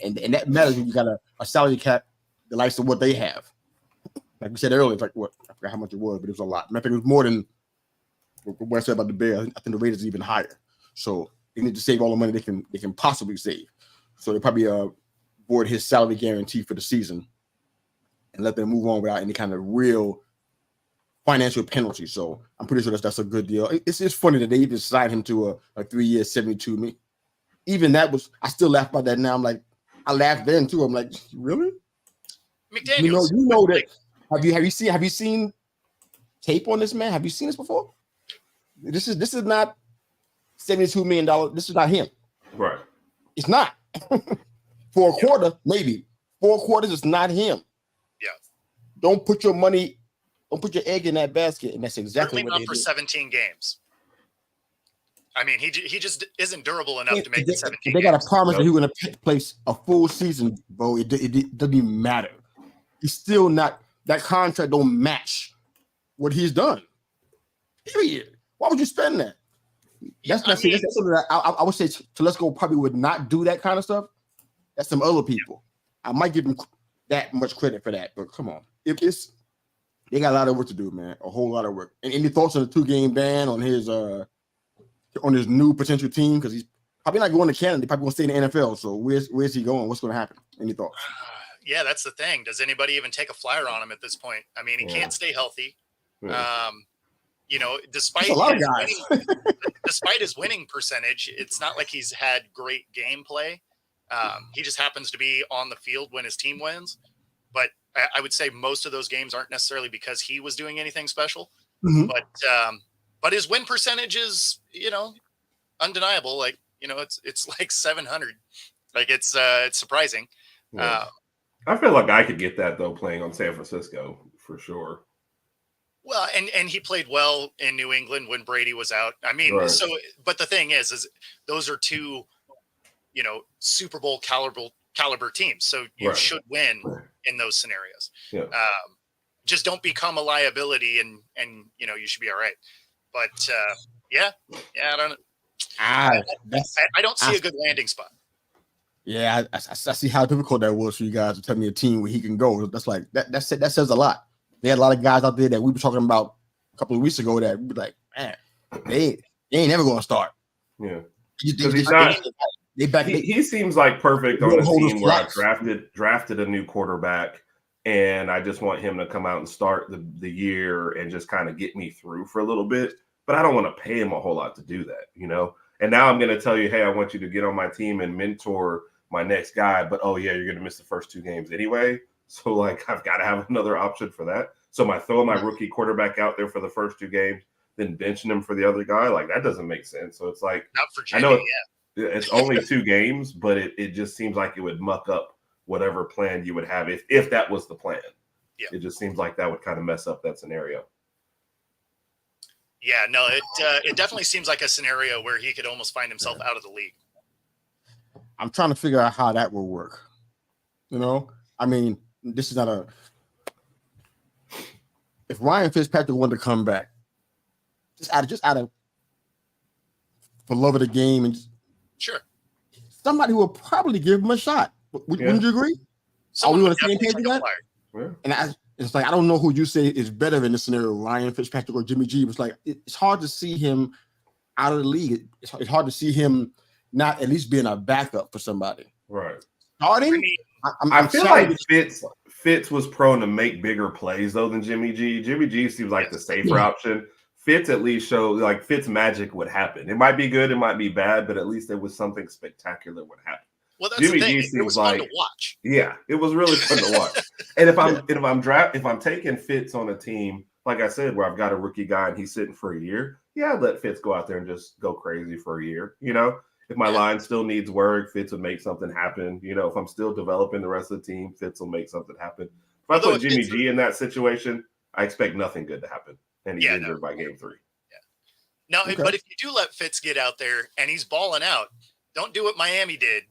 And that matters when you got a salary cap the likes of what they have. Like we said earlier, it's like what I forgot how much it was, but it was a lot. I think it was more than what I said about the Bears. I think the Raiders is even higher. So they need to save all the money they can possibly save. So they probably board his salary guarantee for the season and let them move on without any kind of real financial penalty. So I'm pretty sure that's a good deal. It's funny that they even signed him to a 3-year, $72 million. Even that I still laugh about that now. I'm like, I laughed then too. I'm like, really? McDaniels. You know that. Have you seen tape on this man? Have you seen this before? This is not $72 million. This is not him. Right. It's not. For a quarter, maybe. 4 quarters, it's not him. Yeah. Don't put your egg in that basket, and that's exactly what they for did. 17 games. I mean, he just isn't durable enough to make the 17 They got to promise that he's going to place a full season, bro. It doesn't even matter. He's still not. That contract don't match what he's done. Period. Why would you spend that? That's not that's something that I would say to Let's Go probably would not do that kind of stuff. That's some other people. I might give them that much credit for that, but come on, they got a lot of work to do, man. A whole lot of work. And any thoughts on the 2-game ban on his new potential team? Because he's probably not going to Canada. He's probably going to stay in the NFL. So where's he going? What's going to happen? Any thoughts? Yeah, that's the thing. Does anybody even take a flyer on him at this point? I mean, he can't stay healthy. Yeah. Despite his winning percentage, it's not like he's had great gameplay. He just happens to be on the field when his team wins. But I would say most of those games aren't necessarily because he was doing anything special. Mm-hmm. But his win percentage is, undeniable. Like, it's like 700. Like it's surprising. Yeah. I feel like I could get that though playing on San Francisco for sure. Well, and he played well in New England when Brady was out. I mean, right. But the thing is those are two, Super Bowl caliber teams. So you should win in those scenarios. Yeah. Just don't become a liability and you should be all right. But I don't see a good landing spot. Yeah, I see how difficult that was for you guys to tell me a team where he can go. That's like that says a lot. They had a lot of guys out there that we were talking about a couple of weeks ago that we were like, man, they ain't never going to start. Yeah, he seems like perfect on a team where I drafted a new quarterback, and I just want him to come out and start the year and just kind of get me through for a little bit. But I don't want to pay him a whole lot to do that, And now I'm going to tell you, hey, I want you to get on my team and mentor my next guy. But, you're going to miss the first 2 games anyway. So, like, I've got to have another option for that. So am I throwing my rookie quarterback out there for the first 2 games, then benching him for the other guy? Like, that doesn't make sense. So it's like, not for Jimmy, I know it's only 2 games, but it just seems like it would muck up whatever plan you would have if that was the plan. Yeah. It just seems like that would kind of mess up that scenario. Yeah, no, it definitely seems like a scenario where he could almost find himself out of the league. I'm trying to figure out how that will work. I mean, this is not if Ryan Fitzpatrick wanted to come back, just out of for love of the game, and sure, somebody will probably give him a shot. Wouldn't you agree? Are we on the same page with that? Yeah. And it's like, I don't know who you say is better in this scenario, Ryan Fitzpatrick or Jimmy G. It's like, it's hard to see him out of the league. It's hard to see him not at least being a backup for somebody. Right. Starting? I feel like Fitz was prone to make bigger plays, though, than Jimmy G. Jimmy G seems like the safer option. Fitz at least showed, like, Fitz magic would happen. It might be good, it might be bad, but at least there was something spectacular would happen. Well, that's Jimmy the thing. It was fun to watch. Yeah, it was really fun to watch. And if I'm taking Fitz on a team, like I said, where I've got a rookie guy and he's sitting for a year, I'd let Fitz go out there and just go crazy for a year. If my line still needs work, Fitz would make something happen. If I'm still developing the rest of the team, Fitz will make something happen. If I put Jimmy G in that situation, I expect nothing good to happen, and he's injured by game 3. Yeah. No, but if you do let Fitz get out there and he's balling out, don't do what Miami did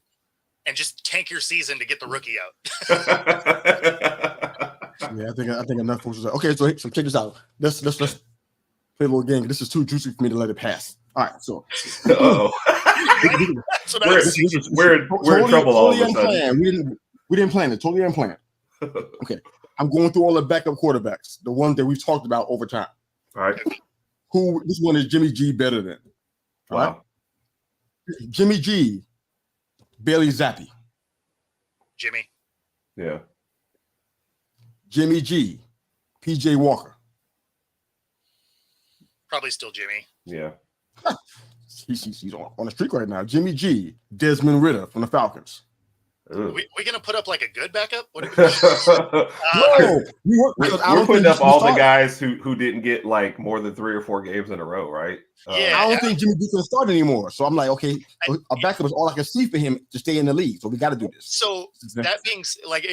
and just tank your season to get the rookie out. Yeah, I think enough folks are okay. So check this out. Let's play a little game. This is too juicy for me to let it pass. All right, so we're in trouble all of a sudden. We didn't plan it. Totally unplanned. Okay, I'm going through all the backup quarterbacks, the ones that we've talked about over time. All right, this one is Jimmy G better than? All right, Jimmy G. Bailey Zappi. Jimmy. Yeah. Jimmy G. PJ Walker. Probably still Jimmy. Yeah. He's on a streak right now. Jimmy G. Desmond Ridder from the Falcons. We gonna put up like a good backup? What are we're putting up all the guys who didn't get like more than 3 or 4 games in a row, right? I don't think Jimmy G can start anymore. So I'm like, okay, a backup is all I can see for him to stay in the league. So we got to do this. So that being like,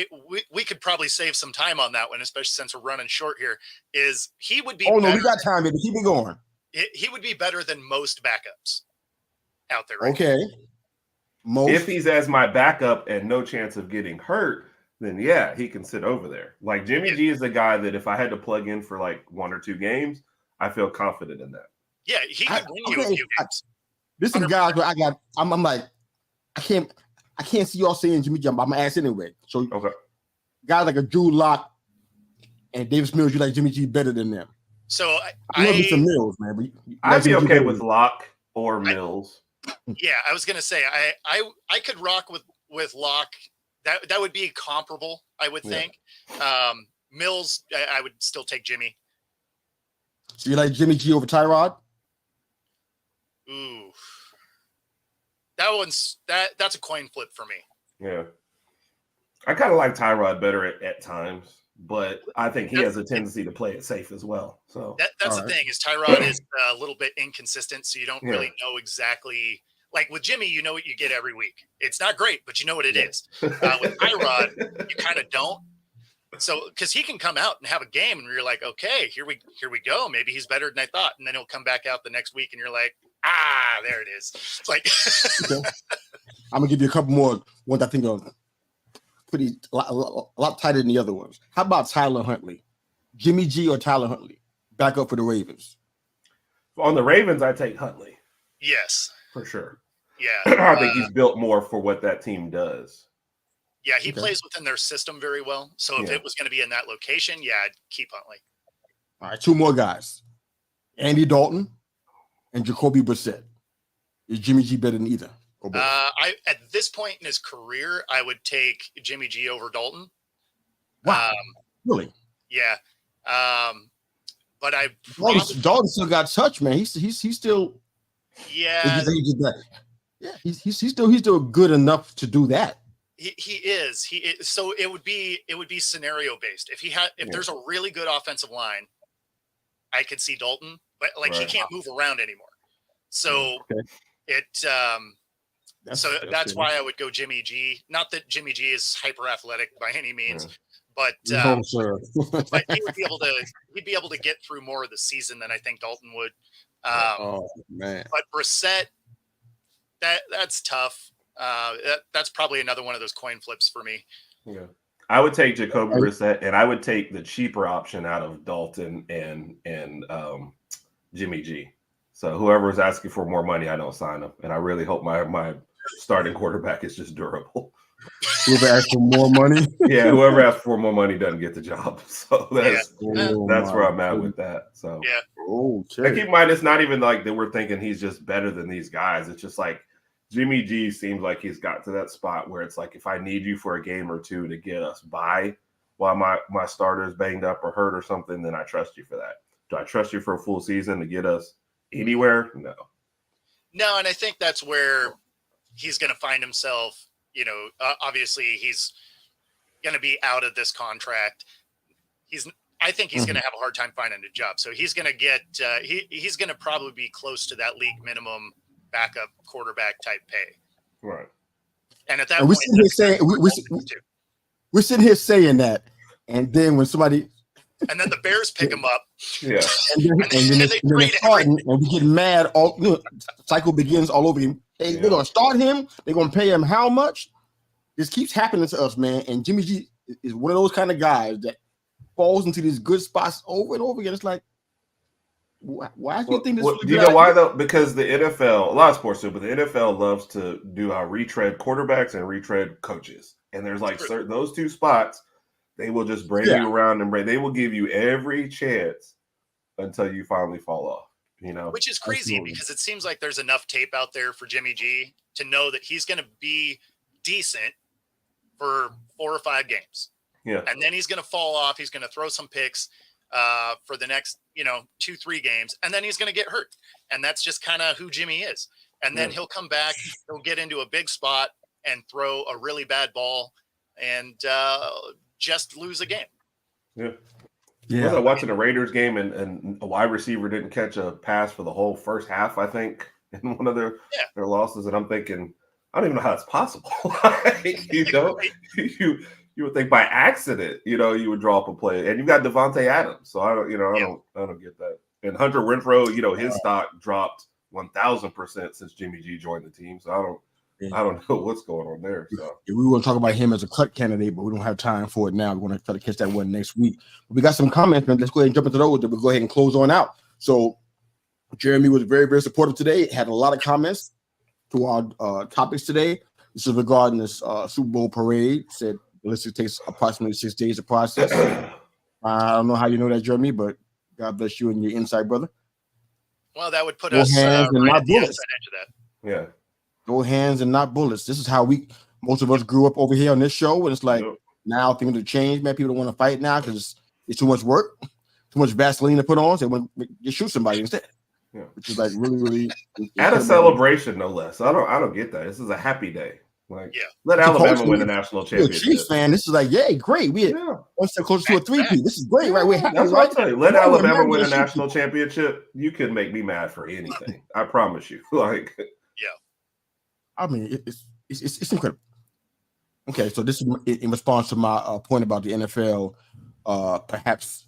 we could probably save some time on that one, especially since we're running short here. Is he would be? Oh no, we got time, baby. Keep it going. He would be better than most backups out there. Right okay. If he's as my backup and no chance of getting hurt, then he can sit over there. Like Jimmy G is the guy that if I had to plug in for like 1 or 2 games, I feel confident in that. Yeah, he could win you a few games. There's some guys where I'm like, I can't see y'all saying Jimmy G. I'm gonna ask anyway. So guys like a Drew Lock and Davis Mills, you like Jimmy G better than them. So I love some Mills, man. But I'd be okay with Lock or Mills. Yeah, I was gonna say I could rock with Lock. That would be comparable, I would think. Mills, I would still take Jimmy. So you like Jimmy G over Tyrod? Ooh, that's a coin flip for me. Yeah, I kind of like Tyrod better at times, but I think he has a tendency to play it safe as well. So that's the thing is Tyrod is a little bit inconsistent, so you don't really know exactly. Like with Jimmy, you know what you get every week. It's not great, but you know what it is. With Tyrod, you kind of don't. So because he can come out and have a game, and you're like, okay, here we go. Maybe he's better than I thought, and then he'll come back out the next week, and you're like, there it is. It's like I'm gonna give you a couple more ones I think are pretty a lot tighter than the other ones. How about Tyler Huntley, Jimmy G or Tyler Huntley? Back up for the Ravens. On the Ravens, I take Huntley. Yes, for sure. Yeah, I think he's built more for what that team does. Yeah, he plays within their system very well. So if it was going to be in that location, I'd keep Huntley. All right, two more guys. Andy Dalton and Jacoby Brissett. Is Jimmy G better than either? At this point in his career, I would take Jimmy G over Dalton. Wow. Really? Yeah. But Dalton still got touch, man. He's still he's still good enough to do that. He is. So it would be scenario based. If there's a really good offensive line, I could see Dalton, but he can't move around anymore. So that's why I would go Jimmy G. Not that Jimmy G is hyper athletic by any means, but but he'd be able to get through more of the season than I think Dalton would. Man. But Brissett, that's tough. That's probably another one of those coin flips for me. Yeah, I would take Jacoby Brissett, and I would take the cheaper option out of Dalton and Jimmy G. So whoever is asking for more money, I don't sign them, and I really hope my starting quarterback is just durable. Whoever asks for more money, whoever asks for more money doesn't get the job. So that's where I'm at with that. So and keep in mind, it's not even like that we're thinking he's just better than these guys. It's just like Jimmy G seems like he's got to that spot where it's like, if I need you for a game or two to get us by while my starter is banged up or hurt or something, then I trust you for that. Do I trust you for a full season to get us anywhere? No, and I think that's where he's going to find himself. Obviously he's going to be out of this contract. I think he's going to have a hard time finding a job. So he's going to get he's going to probably be close to that league minimum backup quarterback type pay. Right. And at that point, we're sitting here saying that. And then when somebody and then the Bears pick him up. Yeah. and then they're starting, and we get mad. Cycle begins all over him. Hey, they're gonna start him. They're gonna pay him how much? This keeps happening to us, man. And Jimmy G is one of those kind of guys that falls into these good spots over and over again. It's like, why do you think this? Do you know why though? Because the NFL, a lot of sports do, but the NFL loves to do retread quarterbacks and retread coaches. And there's like those two spots, they will just bring you around and they will give you every chance until you finally fall off. Which is crazy because it seems like there's enough tape out there for Jimmy G to know that he's going to be decent for 4 or 5 games. Yeah. And then he's going to fall off. He's going to throw some picks for the next, 2-3 games. And then he's going to get hurt. And that's just kind of who Jimmy is. And then he'll come back, he'll get into a big spot and throw a really bad ball and just lose a game. Yeah. I was watching a Raiders game and a wide receiver didn't catch a pass for the whole first half, I think, in one of their losses. And I'm thinking, I don't even know how it's possible. You would think by accident, you would draw up a play. And you've got Devontae Adams. So I don't get that. And Hunter Renfrow, his stock dropped 1,000% since Jimmy G joined the team. So I don't know what's going on there. So we want to talk about him as a cut candidate, but we don't have time for it now. We're going to try to catch that one next week. But we got some comments, man. Let's go ahead and jump into those. Then we'll go ahead and close on out. So Jeremy was very, very supportive today. Had a lot of comments to our topics today. This is regarding this Super Bowl parade. Said the list takes approximately 6 days to process. I don't know how you know that, Jeremy, but God bless you and your insight, brother. Well, that would put Go us hands and right not at the bullets. outside edge of that. Yeah. Go hands and not bullets. This is how most of us grew up over here on this show. And it's like, now things have changed, man. People don't want to fight now because it's too much work, too much Vaseline to put on. So they want to shoot somebody instead. Yeah. Which is like really, really at a celebration, no less. I don't get that. This is a happy day. Like, let Alabama win the national championship. Chiefs fan, this is like, yay, great. We one step closer to a 3-peat. This is great, right? We're happy. That's what I'm telling you. Let Alabama win a national championship. You can make me mad for anything. I promise you. Like, I mean, it's incredible. Okay, so this is in response to my point about the NFL, perhaps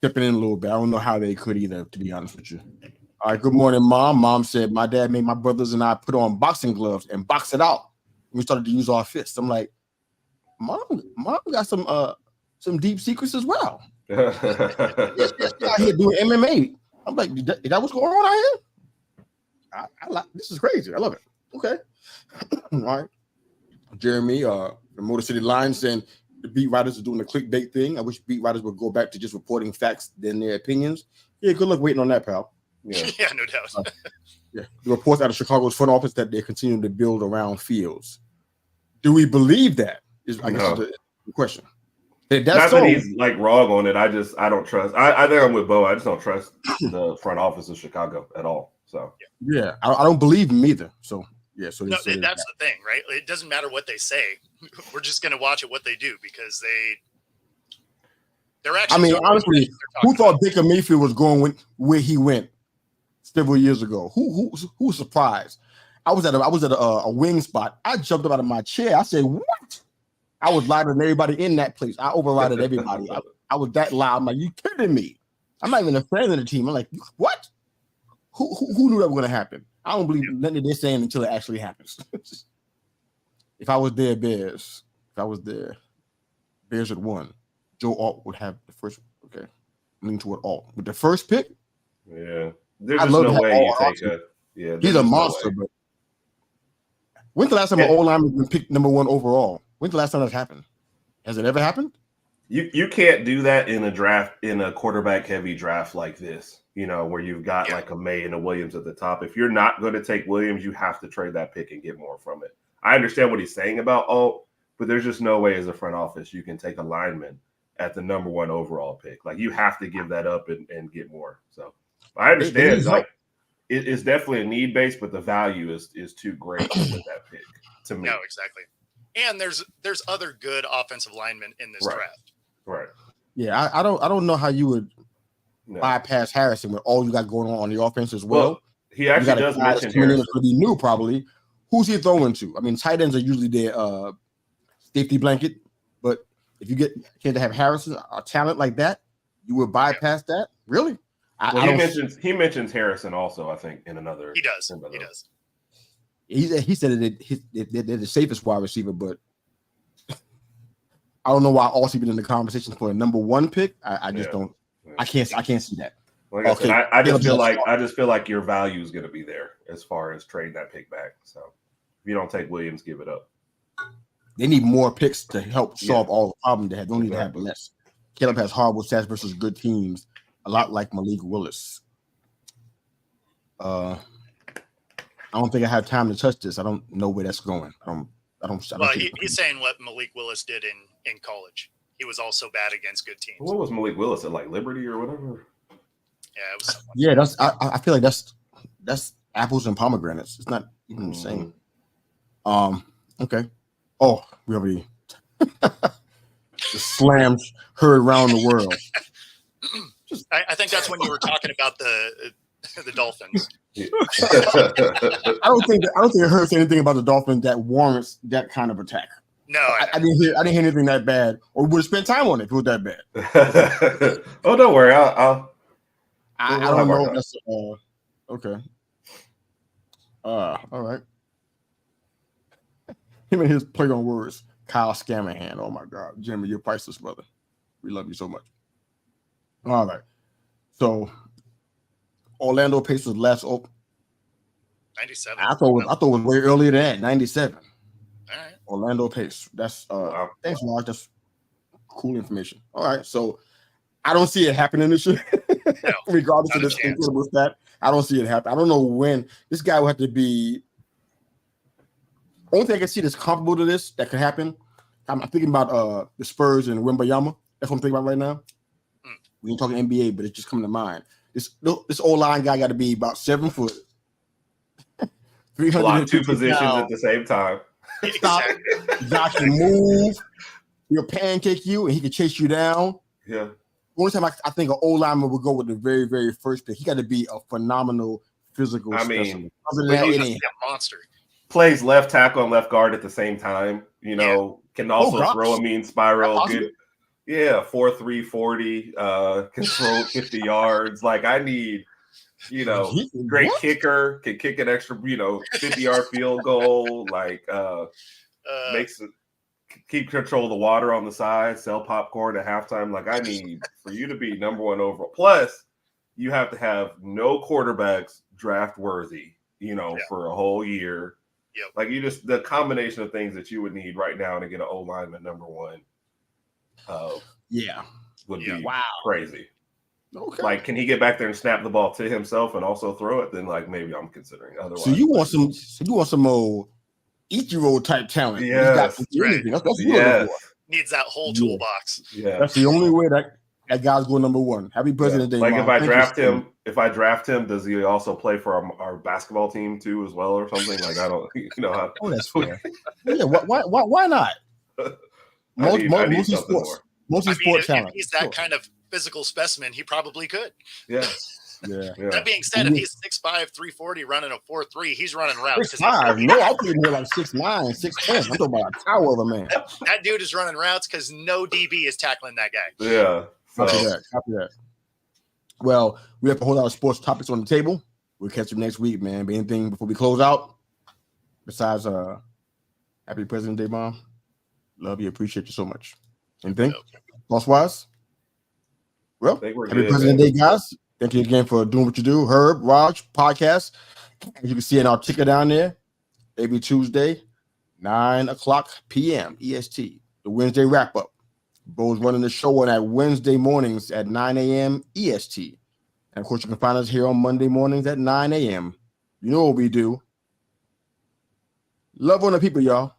stepping in a little bit. I don't know how they could either, to be honest with you. All right, good morning, Mom. Mom said my dad made my brothers and I put on boxing gloves and box it out. We started to use our fists. I'm like, Mom got some deep secrets as well. Out here doing MMA. I'm like, is that what's going on out here? I like this is crazy. I love it. Okay. All right. Jeremy, the Motor City Lions saying the beat writers are doing the clickbait thing. I wish beat writers would go back to just reporting facts than their opinions. Yeah, good luck waiting on that, pal. Yeah, no doubt. The reports out of Chicago's front office that they're continuing to build around Fields. Do we believe that? I guess is the question. Not that he's like wrong on it. I don't trust. I think I'm with Bo. I just don't trust the front office of Chicago at all. So yeah, I don't believe him either. So yeah, so no, that's the thing, right? It doesn't matter what they say. We're just going to watch it what they do because they're actually. I mean, honestly, who thought Baker Mayfield was going where he went several years ago? Who was surprised? I was at a wing spot. I jumped up out of my chair. I said, "What?" I was louder than everybody in that place. I overrided everybody. I was that loud. I'm like, "You kidding me?" I'm not even a fan of the team. I'm like, "What? Who knew that was going to happen?" I don't believe nothing they're saying until it actually happens. If I was there, Bears. If I was there, Bears had won. Joe Alt would have the first. Okay, lean toward Alt with the first pick. Yeah, there's just no way you take a. Yeah, he's a monster. But when's the last time an O-lineman been picked number 1 overall? When's the last time that happened? Has it ever happened? You can't do that in a draft, in a quarterback heavy draft like this, where you've got like a May and a Williams at the top. If you're not going to take Williams, you have to trade that pick and get more from it. I understand what he's saying about Alt, but there's just no way as a front office you can take a lineman at the number 1 overall pick. Like, you have to give that up and get more. So I understand. It's definitely a need base, but the value is too great with that pick to me. No, exactly. And there's other good offensive linemen in this draft. Right. Yeah, I don't know how you would bypass Harrison with all you got going on the offense as well. He actually does mention Harrison. Going to be new, probably. Who's he throwing to? I mean, tight ends are usually their safety blanket, but if you can't have Harrison, a talent like that, you would bypass that? Really? He mentions Harrison also, I think, in another. He does. He said they're the safest wide receiver, but I don't know why also been in the conversation for a number 1 pick. I just don't. I can't see that. Like I said, I just feel like your value is going to be there as far as trading that pick back. So if you don't take Williams, give it up. They need more picks to help solve all the problems they have. They don't need to have less. Caleb has horrible stats versus good teams, a lot like Malik Willis. I don't think I have time to touch this. I don't know where that's going. He's saying what Malik Willis did in college. He was also bad against good teams. What was Malik Willis at, like Liberty or whatever? Yeah, it was. Yeah, that's. I feel like that's apples and pomegranates. It's not even the same. Okay. Oh, we already the slams heard around the world. I think that's when you were talking about the Dolphins. I don't think I heard anything about the Dolphins that warrants that kind of attack. No, I didn't hear anything that bad, or would have spent time on it if it was that bad. Oh, don't worry. I don't know. If that's okay. All right. Him and his play on words. Kyle Shanahan. Oh my God, Jimmy, you're priceless, brother. We love you so much. All right. So Orlando Pace was last. 97. I thought it was way earlier than that. 97. All right. Orlando Pace. That's thanks, Mark. That's cool information. All right, so I don't see it happening this year. No, regardless of this incredible stat. I don't see it happen. I don't know when this guy will have to be. Only thing I can see that's comparable to this that could happen. I'm thinking about the Spurs and Wembayama. That's what I'm thinking about right now. We ain't talking NBA, but it's just coming to mind. This old line guy got to be about 7 foot. 300 block 2 positions at the same time. Stop. Josh can move. He'll pancake you, and he can chase you down. Yeah. Only time I think an old lineman would go with the very, very first pick. He got to be a phenomenal physical specimen. Other than that, it ain't a monster. Plays left tackle and left guard at the same time. You know, can also throw a mean spiral. Good. Yeah, 4.3 40. Can throw 50 yards. Like I need, great kicker. Can kick an extra, 50-yard field goal. Like makes it. Keep control of the water on the side, sell popcorn at halftime. Like I need for you to be number 1 overall. Plus, you have to have no quarterbacks draft worthy, for a whole year. Yep. Like the combination of things that you would need right now to get an O-lineman number 1. Would be crazy. Okay. Like, can he get back there and snap the ball to himself and also throw it? Then, like, maybe I'm considering. Otherwise, so you want some old Ichiro type talent. Yes. That's what you're looking for. Needs that whole toolbox. Yeah. That's the only way that guy's going number 1. Happy President's Day. Like Mom. if I draft him, does he also play for our basketball team too as well or something? Like I don't, how. Oh, that's fair. Yeah. Why not? Most sports talent. If he's that kind of physical specimen, he probably could. Yeah. That being said, if he's 6'5", 340, running a 4.3, he's running routes. 6'5". No, I'm thinking more like 6'9", 6'10". I'm talking about a tower of a man. That dude is running routes because no DB is tackling that guy. Yeah. Copy that. Well, we have a whole lot of sports topics on the table. We'll catch you next week, man. But anything before we close out? Besides, happy President's Day, Mom. Love you. Appreciate you so much. Anything? Boss-wise? Well, happy President's Day, guys. Thank you again for doing what you do. Herb, Raj, podcast. As you can see in our ticker down there, every Tuesday, 9:00 p.m. EST, the Wednesday wrap-up. Bo's running the show on that Wednesday mornings at 9 a.m. EST. And, of course, you can find us here on Monday mornings at 9 a.m. You know what we do. Love on the people, y'all.